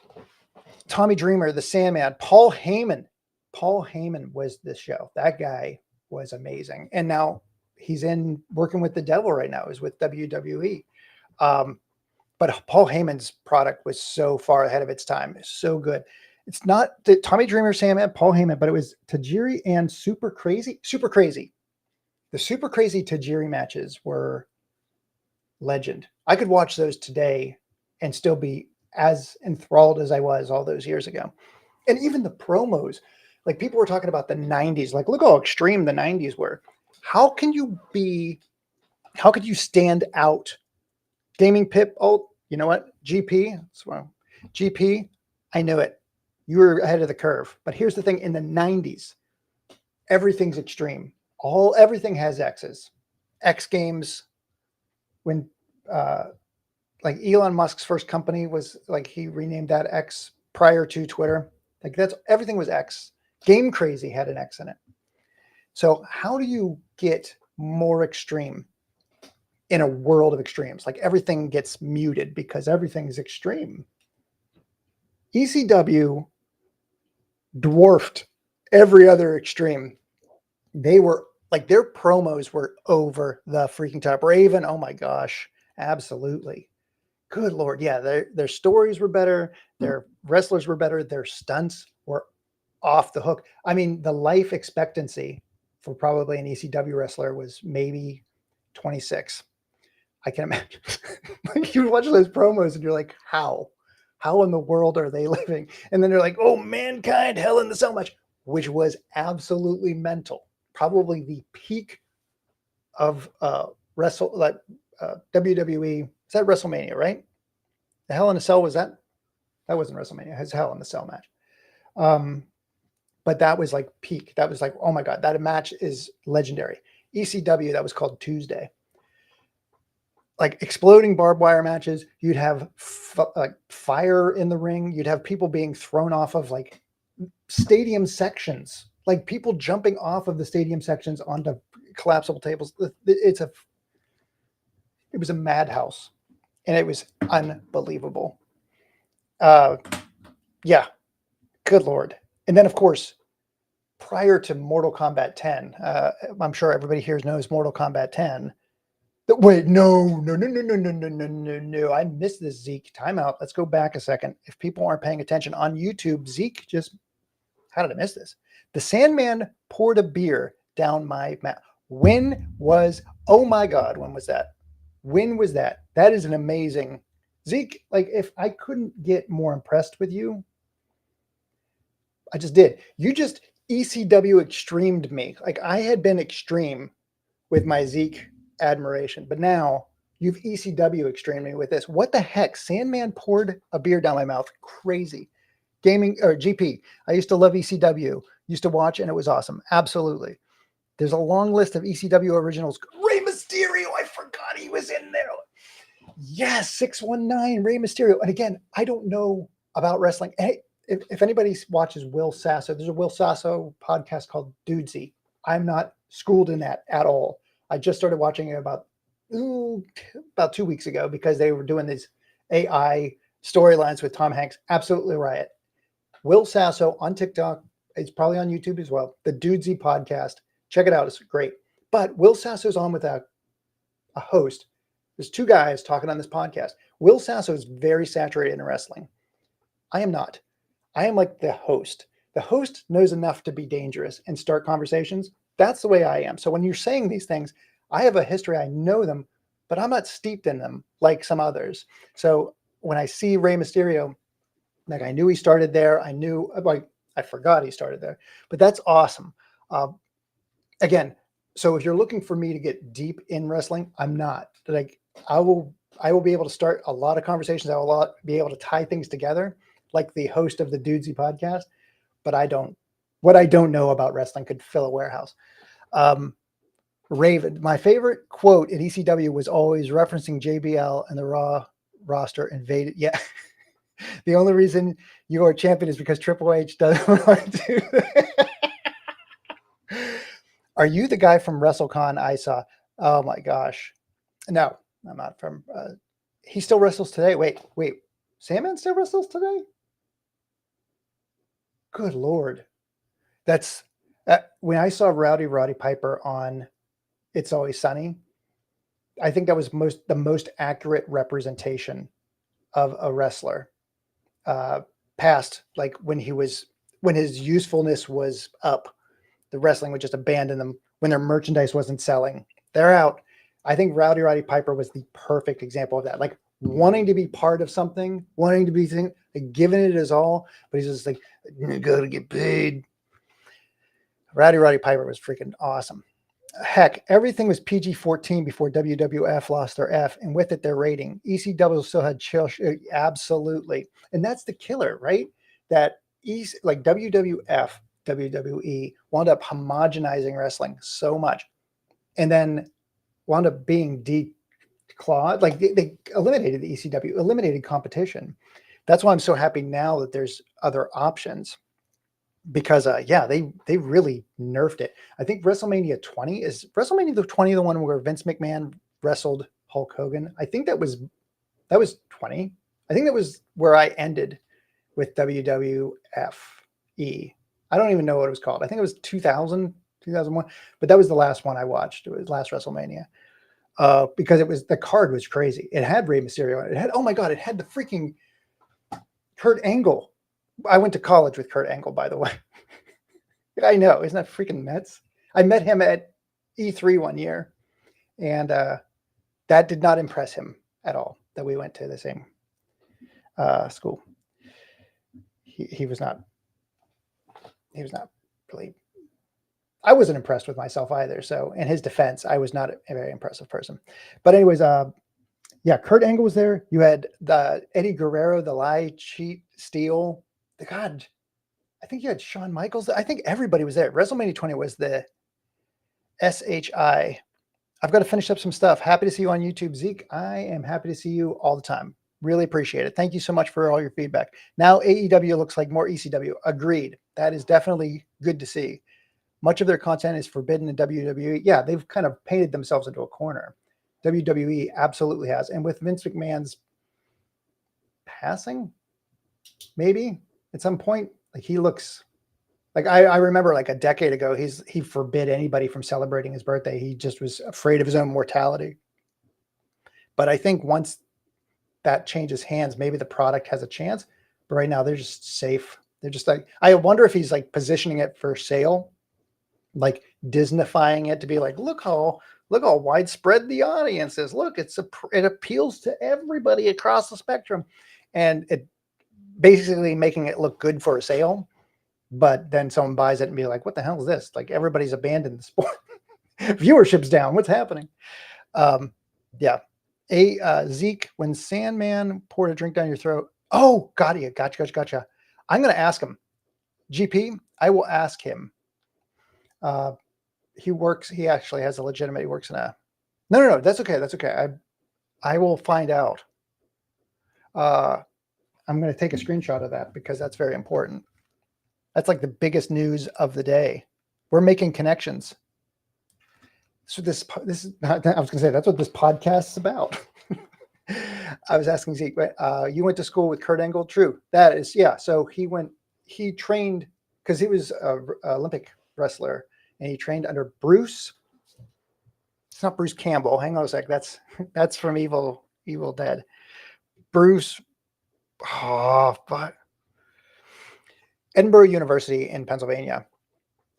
Tommy Dreamer, the Sandman, Paul Heyman. Paul Heyman was this show. That guy was amazing. And now he's working with the devil right now. He's with WWE. But Paul Heyman's product was so far ahead of its time. It's so good. It's not the Tommy Dreamer, Sandman, Paul Heyman, but it was Tajiri and Super Crazy. Super Crazy. The Super Crazy Tajiri matches were legend. I could watch those today and still be as enthralled as I was all those years ago. And even the promos, like people were talking about the 90s, like look how extreme the 90s were. How could you stand out? Gaming Pip, oh, you know what? GP, GP, I knew it. You were ahead of the curve. But here's the thing, in the 90s, everything's extreme. Everything has X's. X Games, when like Elon Musk's first company was like, he renamed that X prior to Twitter. Like everything was X. Game Crazy had an X in it. So how do you get more extreme in a world of extremes? Like everything gets muted because everything's extreme. ECW dwarfed every other extreme. They were like, their promos were over the freaking top. Raven, oh my gosh, absolutely. Good Lord. Yeah, their stories were better. Their wrestlers were better. Their stunts were off the hook. I mean, the life expectancy for probably an ECW wrestler was maybe 26. I can imagine. Like you watch those promos and you're like, how in the world are they living? And then they're like, oh, Mankind, Hell in the Cell match, which was absolutely mental. Probably the peak of WWE. Is that WrestleMania, right? The Hell in a Cell, that wasn't WrestleMania. It was Hell in the Cell match. But that was like peak. That was like, oh my God, that match is legendary. ECW, that was called Tuesday. Like exploding barbed wire matches. You'd have like fire in the ring. You'd have people being thrown off of like stadium sections, like people jumping off of the stadium sections onto collapsible tables. It was a madhouse, and it was unbelievable. Yeah, good Lord. And then of course, prior to Mortal Kombat 10, I'm sure everybody here knows Mortal Kombat 10. Wait, no. I missed this, Zeke. Time out. Let's go back a second. If people aren't paying attention on YouTube, Zeke how did I miss this? The Sandman poured a beer down my mouth. Oh my God, when was that? When was that? That is an amazing, Zeke, like if I couldn't get more impressed with you, I just did. You just ECW extremed me. Like I had been extreme with my Zeke admiration, but now you've ECW extremed me with this. What the heck? Sandman poured a beer down my mouth. Crazy. Gaming or GP. I used to love ECW. Used to watch, and it was awesome. Absolutely. There's a long list of ECW originals. Rey Mysterio. I forgot he was in there. Yes, 619 Rey Mysterio. And again, I don't know about wrestling. Hey, if anybody watches Will Sasso, there's a Will Sasso podcast called Dudesy. I'm not schooled in that at all. I just started watching it about 2 weeks ago because they were doing these AI storylines with Tom Hanks. Absolutely riot. Will Sasso on TikTok. It's probably on YouTube as well. The Dudesy podcast. Check it out. It's great. But Will Sasso's on with a host. There's 2 guys talking on this podcast. Will Sasso is very saturated in wrestling. I am not. I am like the host. The host knows enough to be dangerous and start conversations. That's the way I am. So when you're saying these things, I have a history. I know them, but I'm not steeped in them like some others. So when I see Rey Mysterio, like I knew he started there. I forgot he started there, but that's awesome. Again, so if you're looking for me to get deep in wrestling, I'm not. Like I will be able to start a lot of conversations. I will be able to tie things together like the host of the Dudesy podcast, but what I don't know about wrestling could fill a warehouse. Raven, my favorite quote in ECW was always referencing JBL and the Raw roster invaded. Yeah. The only reason you are champion is because Triple H doesn't want to do that. Are you the guy from WrestleCon I saw? Oh my gosh. No, I'm not from. He still wrestles today. Wait. Sandman still wrestles today? Good Lord. That's when I saw Roddy Piper on It's Always Sunny. I think that was the most accurate representation of a wrestler past, like when his usefulness was up. The wrestling would just abandon them when their merchandise wasn't selling. They're out. I think Roddy Piper was the perfect example of that. Like wanting to be part of something, wanting to be like, giving it his all, but he's just like, you gotta get paid. Roddy Piper was freaking awesome. Heck, everything was PG-14 before WWF lost their F, and with it, their rating. ECW still had chill. Absolutely. And that's the killer, right? That like WWF, WWE wound up homogenizing wrestling so much, and then wound up being declawed. Like they eliminated the ECW, eliminated competition. That's why I'm so happy now that there's other options. Because yeah, they really nerfed it. I think WrestleMania 20 is the one where Vince McMahon wrestled Hulk Hogan. I think that was 20. I think that was where I ended with WWFE. I don't even know what it was called. I think it was 2000, 2001, but that was the last one I watched. It was last WrestleMania. Because the card was crazy. It had Rey Mysterio on it. It had, oh my God, it had the freaking Kurt Angle. I went to college with Kurt Angle, by the way. I know, isn't that freaking nuts? I met him at E3 one year, and that did not impress him at all. That we went to the same school. He was not. He was not really. I wasn't impressed with myself either. So, in his defense, I was not a very impressive person. But anyways, yeah, Kurt Angle was there. You had the Eddie Guerrero, the Lie, Cheat, Steal. The God, I think you had Shawn Michaels. I think everybody was there. WrestleMania 20 was the SHI. I've got to finish up some stuff. Happy to see you on YouTube, Zeke. I am happy to see you all the time. Really appreciate it. Thank you so much for all your feedback. Now AEW looks like more ECW. Agreed. That is definitely good to see. Much of their content is forbidden in WWE. Yeah, they've kind of painted themselves into a corner. WWE absolutely has. And with Vince McMahon's passing, maybe at some point, like he looks like I remember like a decade ago, he forbid anybody from celebrating his birthday. He just was afraid of his own mortality. But I think once that changes hands, maybe the product has a chance. But right now they're just safe. They're just like, I wonder if he's like positioning it for sale, like Disneyfying it to be like, look how widespread the audience is. Look, it appeals to everybody across the spectrum, and it basically making it look good for a sale. But then someone buys it and be like, what the hell is this? Like everybody's abandoned the sport. Viewership's down. What's happening? Yeah. Zeke, when Sandman poured a drink down your throat. Oh, gotcha. I'm going to ask him. GP, I will ask him. He actually has a legitimate, he works in a, no, that's okay. I will find out. I'm going to take a screenshot of that because that's very important. That's like the biggest news of the day. We're making connections. So this is not, I was going to say, that's what this podcast is about. I was asking Zeke, you went to school with Kurt Angle? True. That is, yeah. So he trained, because he was an Olympic wrestler, and he trained under Bruce. It's not Bruce Campbell. Hang on a sec. That's from Evil Dead. Bruce. But Edinburgh University in Pennsylvania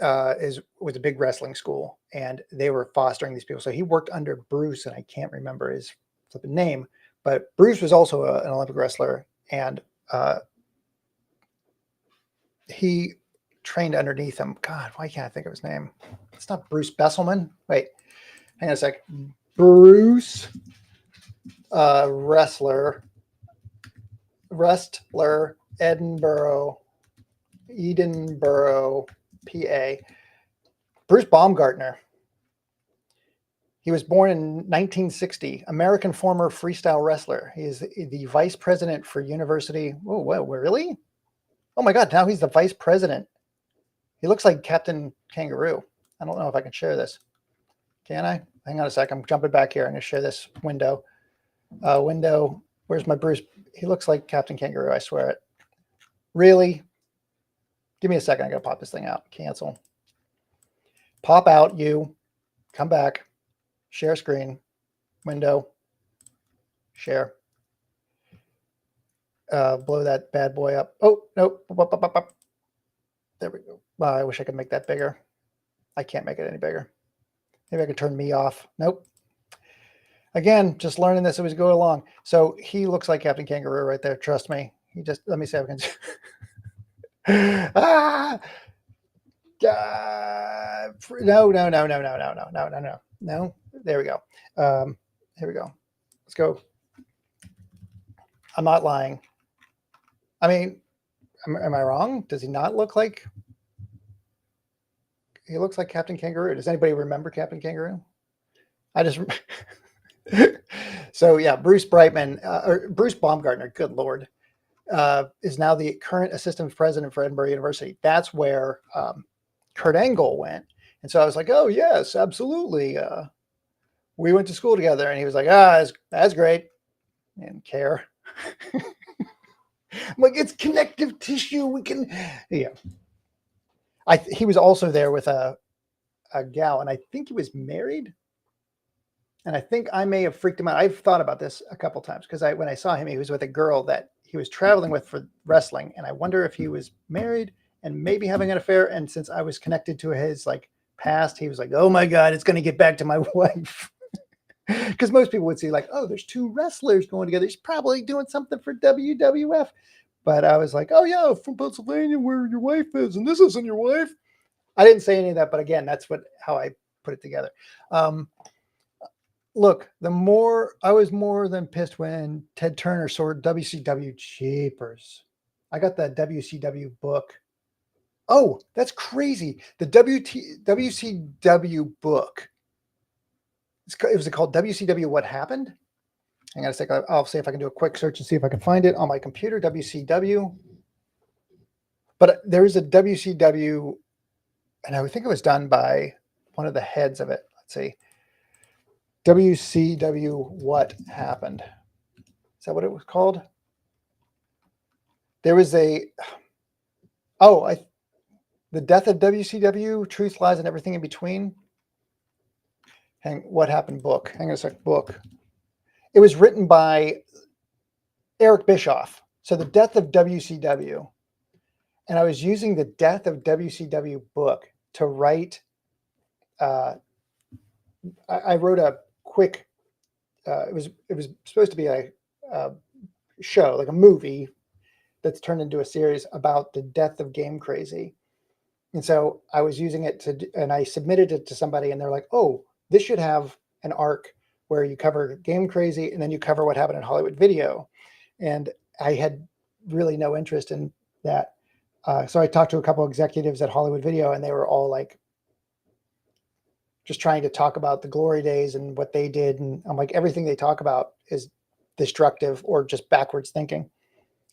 was a big wrestling school, and they were fostering these people. So he worked under Bruce, and I can't remember his flipping name, but Bruce was also an Olympic wrestler, and he trained underneath him. God, why can't I think of his name? It's not Bruce Besselman. Wait, hang on a sec. Bruce wrestler, Edinburgh, PA. Bruce Baumgartner. He was born in 1960, American former freestyle wrestler. He is the vice president for University. Oh, well, really? Oh my God, now he's the vice president. He looks like Captain Kangaroo. I don't know if I can share this. Can I? Hang on a sec. I'm jumping back here. I'm going to share this window. Window. Where's my Bruce? He looks like Captain Kangaroo. I swear it. Really? Give me a second. I got to pop this thing out. Cancel. Pop out, you. Come back. Share screen. Window. Share. Blow that bad boy up. Oh, nope. There we go. Wow, I wish I could make that bigger. I can't make it any bigger. Maybe I could turn me off. Nope. Again, just learning this as we go along. So he looks like Captain Kangaroo right there. Trust me. He just, let me see if I can. Ah! No. There we go. Here we go. Let's go. I'm not lying. I mean, am I wrong? Does he not look like? He looks like Captain Kangaroo. Does anybody remember Captain Kangaroo? I just. So yeah, Bruce Brightman or Bruce Baumgartner. Good Lord, is now the current assistant president for Edinburgh University. That's where Kurt Angle went. And so I was like, oh yes, absolutely. We went to school together, and he was like, that's great. Didn't care. I'm like, it's connective tissue. We can, yeah. He was also there with a gal, and I think he was married. And I think I may have freaked him out. I've thought about this a couple times because when I saw him, he was with a girl that he was traveling with for wrestling, and I wonder if he was married and maybe having an affair. And since I was connected to his like past, he was like, "Oh my God, it's going to get back to my wife." Because most people would see like, "Oh, there's two wrestlers going together. He's probably doing something for WWF." But I was like, "Oh yeah, from Pennsylvania, where your wife is, and this isn't your wife." I didn't say any of that, but again, that's how I put it together. Look, I was more than pissed when Ted Turner sold WCW Jeepers. I got the WCW book. Oh, that's crazy. The WCW book. It was called WCW What Happened? Hang on a second. I'll see if I can do a quick search and see if I can find it on my computer. WCW. But there is a WCW, and I think it was done by one of the heads of it. Let's see. WCW What Happened. Is that what it was called? There was the Death of WCW, Truth, Lies, and Everything in Between. What Happened book. Hang on a sec. Book. It was written by Eric Bischoff. So the Death of WCW. And I was using the Death of WCW book to write. I wrote a quick. It was supposed to be a show, like a movie, that's turned into a series about the death of Game Crazy. And so I was using it and I submitted it to somebody, and they're like, "Oh, this should have an arc where you cover Game Crazy and then you cover what happened in Hollywood Video." And I had really no interest in that. So I talked to a couple of executives at Hollywood Video, and they were all like, just trying to talk about the glory days and what they did. And I'm like, everything they talk about is destructive or just backwards thinking.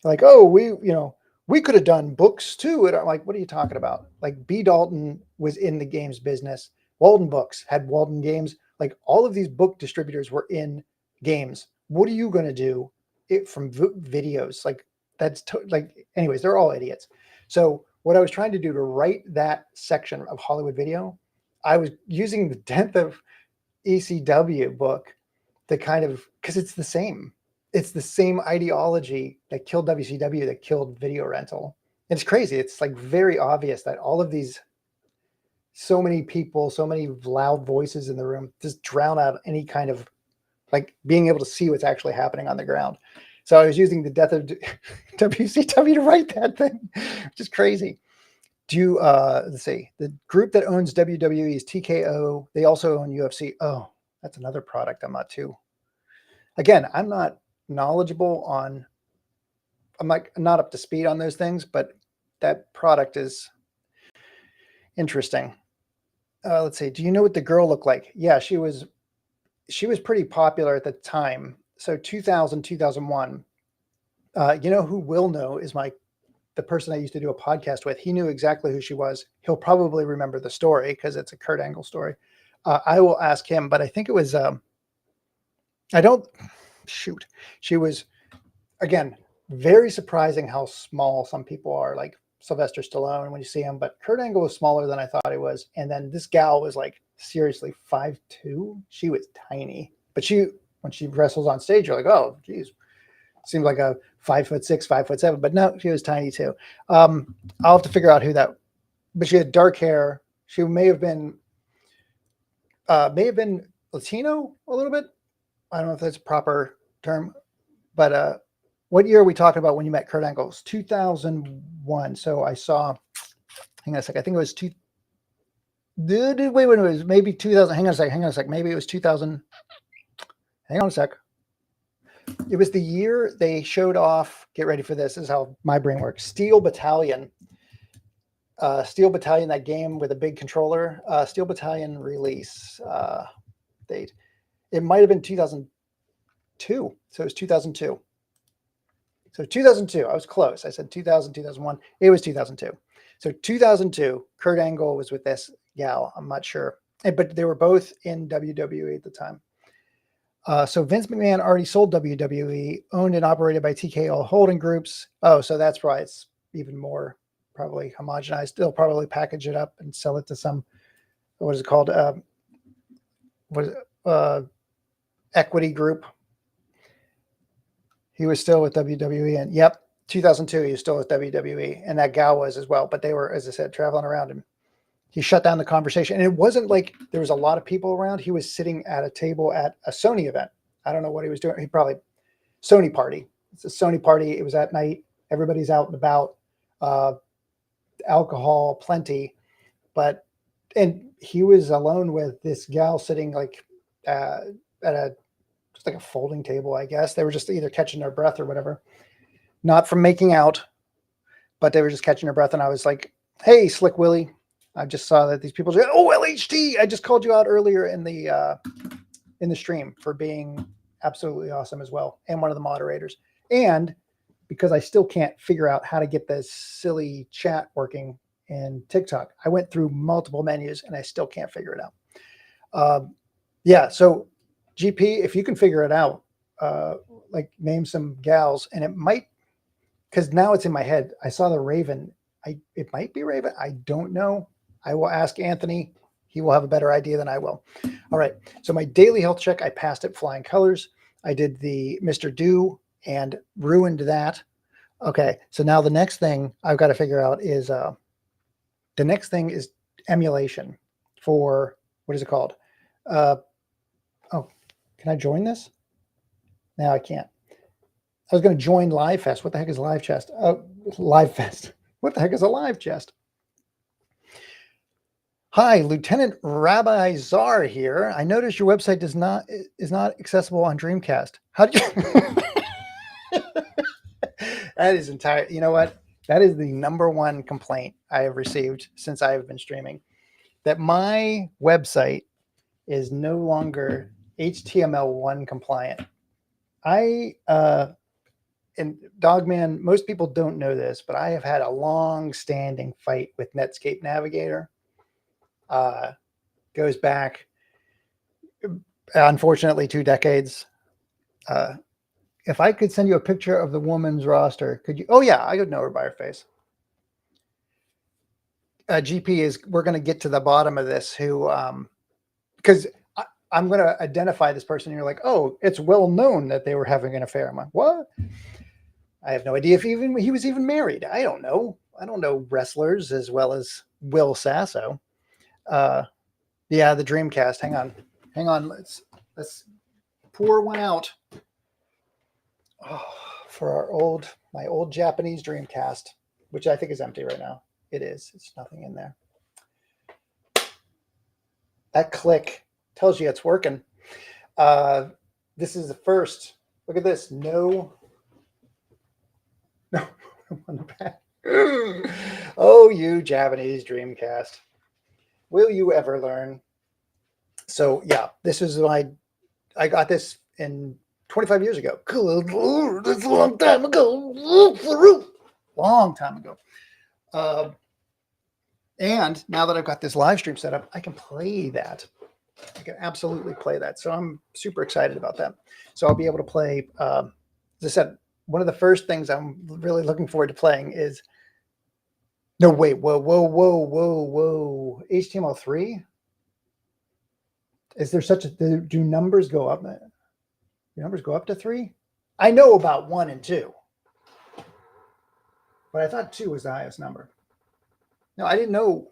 Like, oh, we could have done books too. And I'm like, what are you talking about? Like, B. Dalton was in the games business. Walden Books had Walden Games. Like, all of these book distributors were in games. What are you going to do from videos? Like, anyways, they're all idiots. So what I was trying to do to write that section of Hollywood Video, I was using the Death of ECW book to kind of, because it's the same ideology that killed WCW, that killed video rental. It's crazy. It's like very obvious that all of these, so many people, so many loud voices in the room just drown out any kind of like being able to see what's actually happening on the ground. So I was using the Death of WCW to write that thing, which is crazy. Let's see, the group that owns WWE is TKO. They also own UFC. Oh, that's another product I'm not too. Again, I'm not knowledgeable on. I'm like not up to speed on those things, but that product is interesting. Let's see. Do you know what the girl looked like? Yeah, she was she was pretty popular at the time. So 2000, 2001. You know who will know is the person I used to do a podcast with. He knew exactly who she was. He'll probably remember the story because it's a Kurt Angle story. I will ask him, but I think it was, I don't, shoot. She was, again, very surprising how small some people are, like Sylvester Stallone when you see him, but Kurt Angle was smaller than I thought he was. And then this gal was like, seriously, 5'2". She was tiny, but when she wrestles on stage, you're like, oh, geez, seemed like a 5'6", 5'7", but no, she was tiny too. I'll have to figure out who that, but she had dark hair. She may have been Latino a little bit. I don't know if that's a proper term, but what year are we talking about when you met Kurt Angle? 2001. So I saw, hang on a sec. I think it was wait, it was maybe 2000. Hang on a sec. Maybe it was 2000. Hang on a sec. It was the year they showed off, get ready for this. This is how my brain works. Steel Battalion, that game with a big controller, Steel Battalion release date. It might have been 2002. So it was 2002. So 2002, I was close. I said 2000, 2001. It was 2002. So 2002, Kurt Angle was with this gal. I'm not sure. But they were both in WWE at the time. So Vince McMahon already sold WWE, owned and operated by TKO Holding Groups. Oh, so that's why it's even more probably homogenized. They'll probably package it up and sell it to some, what is it called? Equity group. He was still with WWE, and yep, 2002, he was still with WWE, and that gal was as well. But they were, as I said, traveling around, and he shut down the conversation. And it wasn't like there was a lot of people around. He was sitting at a table at a Sony event. I don't know what he was doing. He probably Sony party. It's a Sony party. It was at night. Everybody's out and about. Alcohol plenty, and he was alone with this gal sitting like at just like a folding table, I guess. They were just either catching their breath or whatever. Not from making out, but they were just catching their breath. And I was like, hey, Slick Willie, I just saw that these people say, oh, LHT, I just called you out earlier in the stream for being absolutely awesome as well, and one of the moderators. And because I still can't figure out how to get this silly chat working in TikTok, I went through multiple menus and I still can't figure it out. Yeah, so GP, if you can figure it out, like name some gals, and it might, because now it's in my head. I saw the Raven. It might be Raven. I don't know. I will ask Anthony. He will have a better idea than I will. All right. So my daily health check, I passed it flying colors. I did the Mr. Do and ruined that. Okay. So now the next thing I've got to figure out is emulation for, what is it called? Oh, can I join this? No, I can't. I was going to join Live Fest. What the heck is Live Chest? Live Fest. What the heck is a Live Chest? Hi, Lieutenant Rabbi Czar here. I noticed your website is not accessible on Dreamcast. How did you? That is entire. You know what? That is the number one complaint I have received since I have been streaming. That my website is no longer HTML1 compliant. And Dogman, most people don't know this, but I have had a long-standing fight with Netscape Navigator. Goes back, unfortunately, 2 decades. If I could send you a picture of the woman's roster, could you? Oh yeah, I could know her by her face. GP we're going to get to the bottom of this. Who, because I'm going to identify this person. And you're like, oh, it's well known that they were having an affair. I'm like, what? I have no idea if he was even married. I don't know. I don't know wrestlers as well as Will Sasso. Yeah, the Dreamcast. Hang on. Let's pour one out. Oh, for my old Japanese Dreamcast, which I think is empty right now. It is. It's nothing in there. That click tells you it's working. This is the first. Look at this. No on the back. Oh, you Japanese Dreamcast. Will you ever learn? So yeah, this is my I got this in 25 years ago. Good Lord, that's a long time ago. Long time ago. And now that I've got this live stream set up, I can play that. I can absolutely play that. So I'm super excited about that. So I'll be able to play. As I said, one of the first things I'm really looking forward to playing is. No, wait, whoa. HTML3? Is there such a, do numbers go up? Do numbers go up to 3? I know about 1 and 2, but I thought 2 was the highest number. No, I didn't know.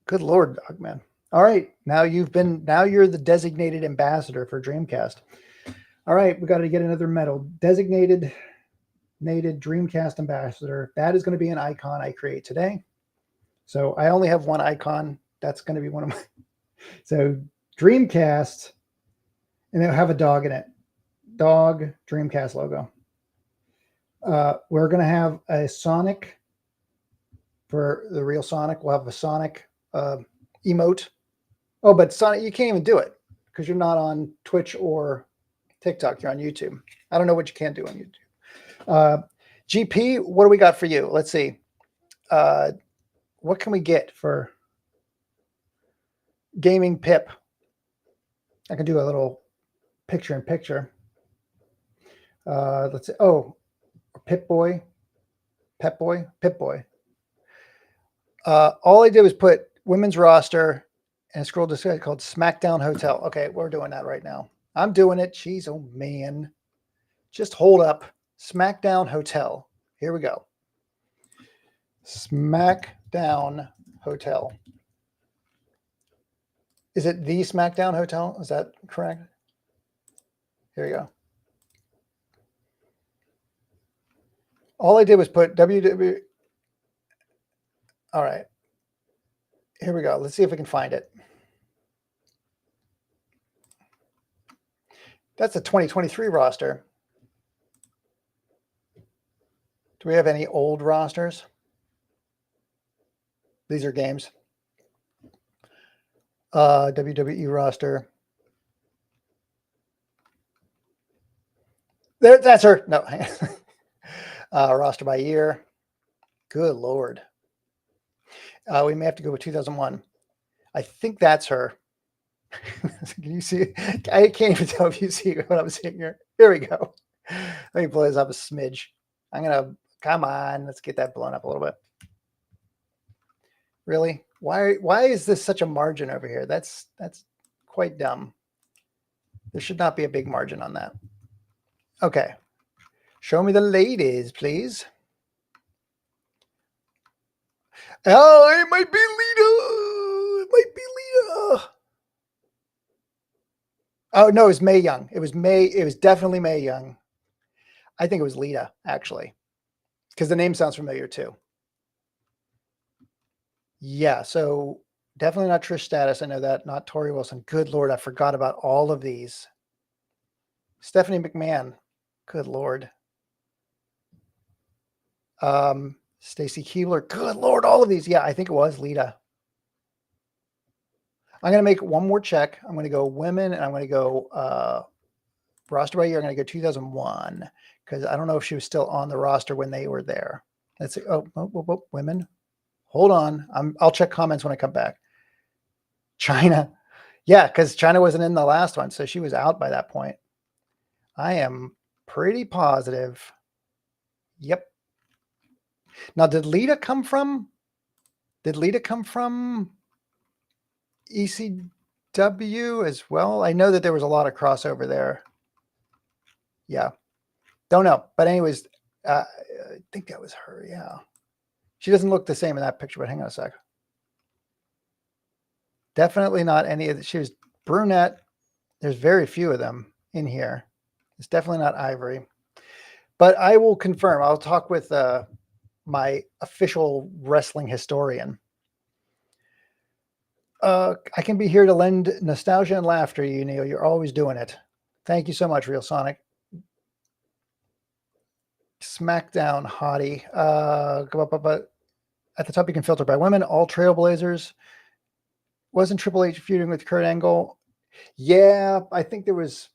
Good Lord, Dogman. All right, now you're the designated ambassador for Dreamcast. All right, we got to get another medal. Designated Dreamcast ambassador. That is going to be an icon I create today. So I only have one icon. That's going to be one of my. So Dreamcast, and it'll have a dog in it. Dog Dreamcast logo. We're going to have a Sonic for the real Sonic. We'll have a Sonic emote. Oh, but Sonic, you can't even do it because you're not on Twitch or TikTok. You're on YouTube. I don't know what you can't do on YouTube. GP, what do we got for you? Let's see. What can we get for gaming Pip? I can do a little picture-in-picture. Let's see. Oh, Pip Boy. All I did was put women's roster and scroll to called SmackDown Hotel. Okay, we're doing that right now. I'm doing it. Jeez, oh man. Just hold up. SmackDown Hotel. Here we go. SmackDown Hotel. Is it the SmackDown Hotel? Is that correct? Here we go. All I did was put WWE. All right. Here we go. Let's see if we can find it. That's the 2023 roster. Do we have any old rosters? These are games. WWE roster. There, that's her. No. Roster by year. Good Lord. We may have to go with 2001. I think that's her. Can you see? I can't even tell if you see what I'm seeing here. Here we go. Let me blow this up a smidge. I'm going to, come on. Let's get that blown up a little bit. Really? Why is this such a margin over here? That's quite dumb. There should not be a big margin on that. Okay. Show me the ladies, please. Oh, it might be Lita. It might be Lita. Oh, no, it was Mae Young. It was definitely Mae Young. I think it was Lita, actually, because the name sounds familiar too. Yeah, so definitely not Trish Stratus. I know that. Not Tori Wilson. Good Lord, I forgot about all of these. Stephanie McMahon. Good Lord. Stacy Keibler. Good Lord, all of these. Yeah, I think it was Lita. I'm going to make one more check. I'm going to go women, and I'm going to go roster by year. I'm going to go 2001 because I don't know if she was still on the roster when they were there. Let's see. Oh, women. Hold on. I'll check comments when I come back. China. Yeah, because China wasn't in the last one, so she was out by that point. I am pretty positive. Yep. Now, did Lita come from ECW as well? I know that there was a lot of crossover there. Yeah. Don't know. But anyways, I think that was her. Yeah. She doesn't look the same in that picture, but hang on a sec. Definitely not any of the, she was brunette. There's very few of them in here. It's definitely not Ivory. But I will confirm. I'll talk with my official wrestling historian. I can be here to lend nostalgia and laughter, you Neil. You're always doing it. Thank you so much, Real Sonic. SmackDown hottie. At the top, you can filter by women. All Trailblazers. Wasn't Triple H feuding with Kurt Angle? Yeah, I think there was.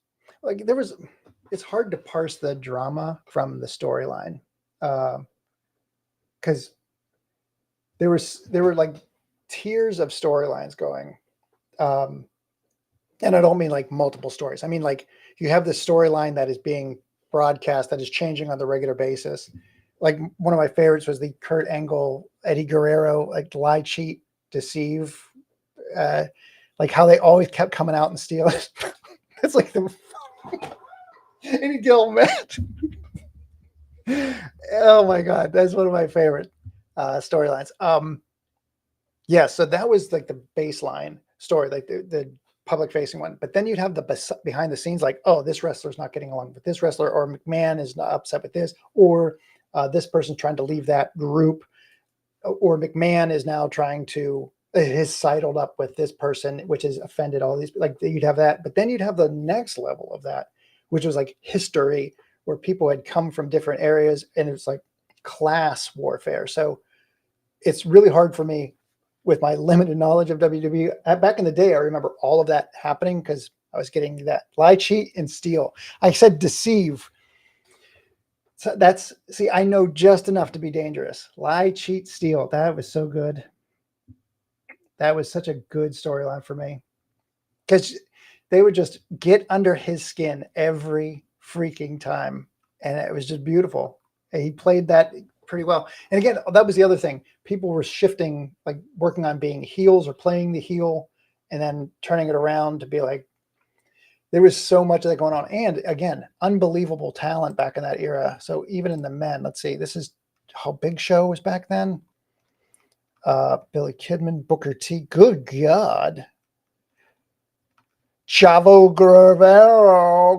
It's hard to parse the drama from the storyline, because there were like tiers of storylines going. Um, and I don't mean like multiple stories. I mean like you have this storyline that is being broadcast that is changing on the regular basis. Like one of my favorites was the Kurt Angle, Eddie Guerrero, like lie, cheat, deceive, uh, like how they always kept coming out and stealing. It's like the any Gill match. Oh my god, that's one of my favorite storylines. Yeah, so that was like the baseline story, like the public facing one. But then you'd have the behind the scenes, like, oh, this wrestler's not getting along with this wrestler, or McMahon is not upset with this, or this person's trying to leave that group, or McMahon is now trying to his sidled up with this person, which has offended all these. Like you'd have that, but then you'd have the next level of that, which was like history, where people had come from different areas, and it's like class warfare. So it's really hard for me with my limited knowledge of WWE. Back in the day, I remember all of that happening because I was getting that lie, cheat, and steal. I said deceive. So I know just enough to be dangerous. Lie, cheat, steal. That was so good. That was such a good storyline for me because they would just get under his skin every freaking time. And it was just beautiful. And he played that pretty well. And again, that was the other thing. People were shifting, like working on being heels or playing the heel and then turning it around to be like, there was so much of that going on. And again, unbelievable talent back in that era. So even in the men, let's see, this is how Big Show was back then. Billy Kidman, Booker T. Good God. Chavo Guerrero,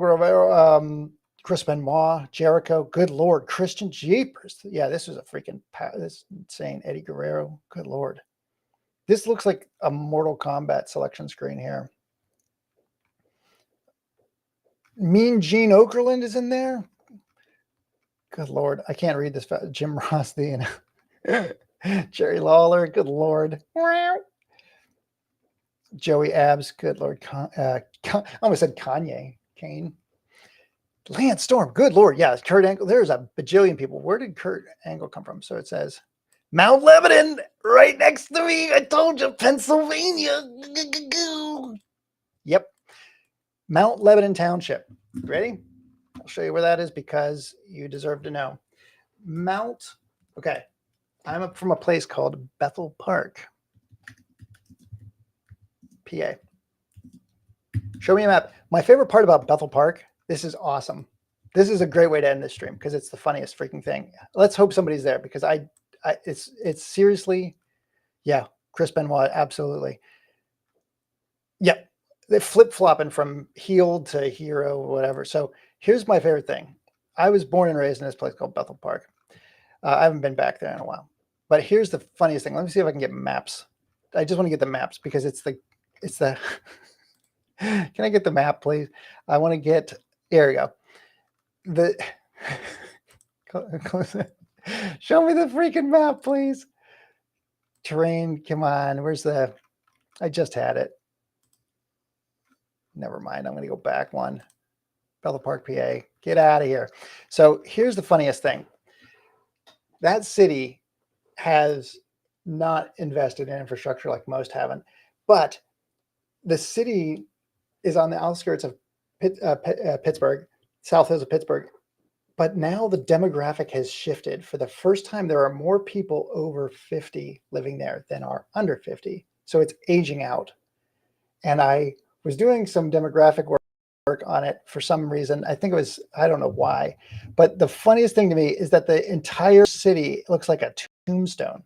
Chris Benoit, Jericho, good Lord, Christian Jeepers. Yeah, this was a freaking, this insane. Eddie Guerrero, good Lord. This looks like a Mortal Kombat selection screen here. Mean Gene Okerlund is in there. Good Lord, I can't read this. Jim Ross, the Jerry Lawler, good Lord. Joey Abs, good Lord. I almost said Kanye, Kane. Lance Storm, good Lord. Yeah, Kurt Angle. There's a bajillion people. Where did Kurt Angle come from? So it says Mount Lebanon, right next to me. I told you, Pennsylvania. Yep. Mount Lebanon Township. Ready? I'll show you where that is because you deserve to know. Okay. I'm up from a place called Bethel Park, PA. Show me a map. My favorite part about Bethel Park, this is awesome. This is a great way to end this stream because it's the funniest freaking thing. Let's hope somebody's there because it's seriously, yeah, Chris Benoit, absolutely. Yep. They're flip-flopping from heel to hero, whatever. So here's my favorite thing. I was born and raised in this place called Bethel Park. I haven't been back there in a while. But here's the funniest thing. Let me see if I can get maps. I just want to get the maps because it's the can I get the map, please? I want to get, there we go. Show me the freaking map, please. Terrain, come on. Where's I just had it. Never mind. I'm going to go back one. Bethel Park, PA. Get out of here. So here's the funniest thing. That city has not invested in infrastructure like most haven't, but the city is on the outskirts of Pittsburgh, South Hills of Pittsburgh. But now the demographic has shifted. For the first time, there are more people over 50 living there than are under 50. So it's aging out. And I was doing some demographic work on it for some reason. I think it was, I don't know why. But the funniest thing to me is that the entire city looks like a tombstone.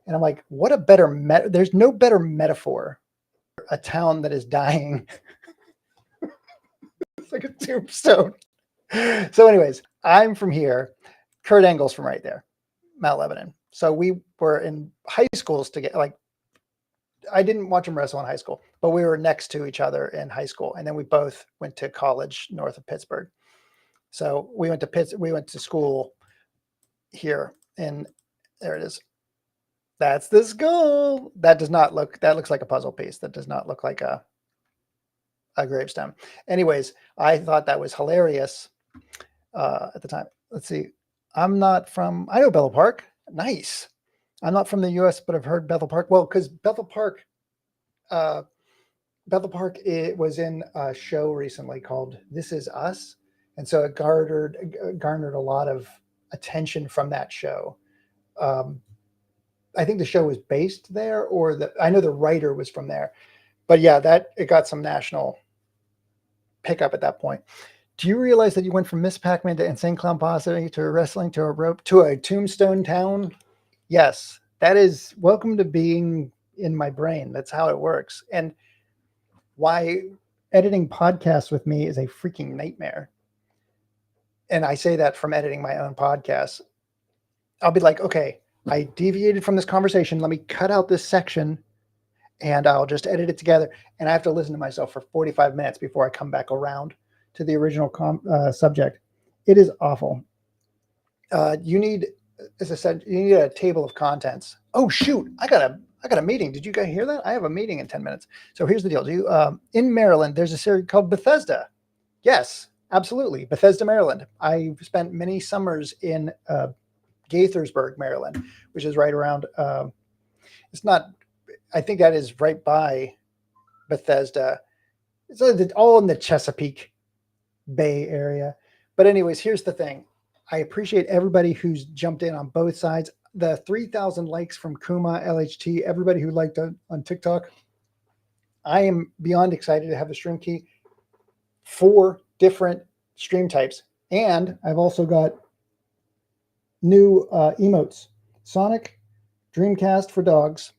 And I'm like, what a better, there's no better metaphor for a town that is dying. It's like a tombstone. So anyways, I'm from here. Kurt Angle's from right there, Mount Lebanon. So we were in high schools together. Like, I didn't watch him wrestle in high school, but we were next to each other in high school. And then we both went to college north of Pittsburgh. So we went to school here, and there it is. That's the school. That looks like a puzzle piece. That does not look like a a gravestone. Anyways, I thought that was hilarious at the time. Let's see. I know Bethel Park. Nice. I'm not from the U.S., but I've heard Bethel Park. Well, because Bethel Park, it was in a show recently called This Is Us. And so it garnered a lot of attention from that show. I think the show was based there, I know the writer was from there. But yeah, it got some national pickup at that point. Do you realize that you went from Miss Pac-Man to Insane Clown Posse to wrestling to a rope to a Tombstone Town? Yes, that is welcome to being in my brain. That's how it works. And why editing podcasts with me is a freaking nightmare. And I say that from editing my own podcasts. I'll be like, okay, I deviated from this conversation. Let me cut out this section and I'll just edit it together. And I have to listen to myself for 45 minutes before I come back around to the original subject. It is awful. You need, as I said, you need a table of contents. Oh shoot, I got a meeting. Did you guys hear that? I have a meeting in 10 minutes. So here's the deal. In Maryland, there's a series called Bethesda. Yes, absolutely. Bethesda, Maryland. I spent many summers in Gaithersburg, Maryland, which is right around, I think that is right by Bethesda. It's all in the Chesapeake Bay area. But anyways, here's the thing. I appreciate everybody who's jumped in on both sides. The 3,000 likes from Kuma, LHT, everybody who liked on TikTok. I am beyond excited to have the stream key. 4 different stream types. And I've also got new emotes. Sonic, Dreamcast for dogs.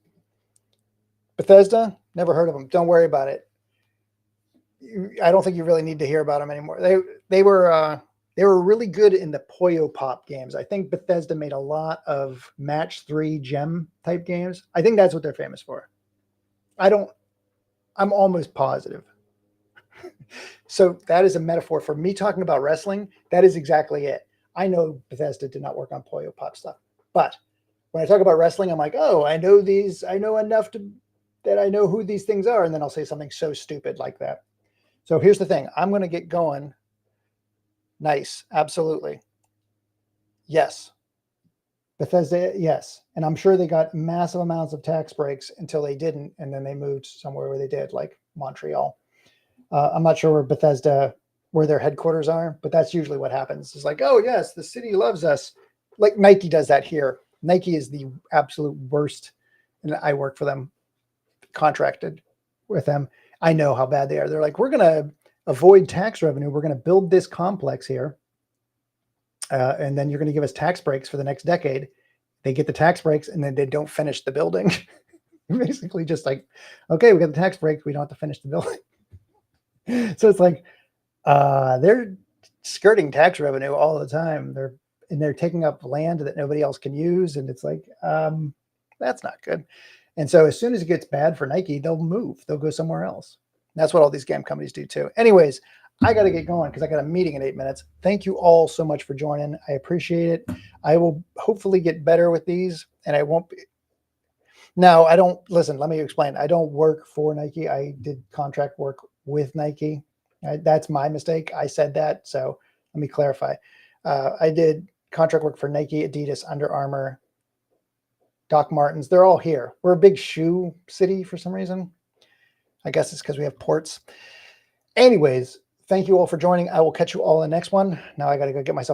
Bethesda, never heard of them. Don't worry about it. I don't think you really need to hear about them anymore. They were really good in the Puyo Pop games. I think Bethesda made a lot of match 3 gem type games. I think that's what they're famous for. I'm almost positive. So that is a metaphor for me talking about wrestling. That is exactly it. I know Bethesda did not work on Puyo Pop stuff, but when I talk about wrestling, I'm like, oh, I know these. I know enough that I know who these things are. And then I'll say something so stupid like that. So here's the thing. I'm going to get going. Nice. Absolutely. Yes. Bethesda, yes. And I'm sure they got massive amounts of tax breaks until they didn't. And then they moved somewhere where they did, like Montreal. I'm not sure where Bethesda, where their headquarters are, but that's usually what happens. It's like, oh, yes, the city loves us. Like Nike does that here. Nike is the absolute worst. And I work for them, contracted with them. I know how bad they are. They're like, we're going to avoid tax revenue. We're going to build this complex here. And then you're going to give us tax breaks for the next decade. They get the tax breaks and then they don't finish the building. Basically just like, okay, we got the tax break. We don't have to finish the building. So it's like, they're skirting tax revenue all the time. They're taking up land that nobody else can use. And it's like, that's not good. And so as soon as it gets bad for Nike, they'll move. They'll go somewhere else. That's what all these game companies do too. Anyways, I got to get going because I got a meeting in 8 minutes. Thank you all so much for joining. I appreciate it. I will hopefully get better with these, and I won't be. No, I don't. Listen, let me explain. I don't work for Nike. I did contract work with Nike. That's my mistake. I said that. So let me clarify. I did contract work for Nike, Adidas, Under Armour, Doc Martens. They're all here. We're a big shoe city for some reason. I guess it's because we have ports. Anyways, thank you all for joining. I will catch you all in the next one. Now I got to go get myself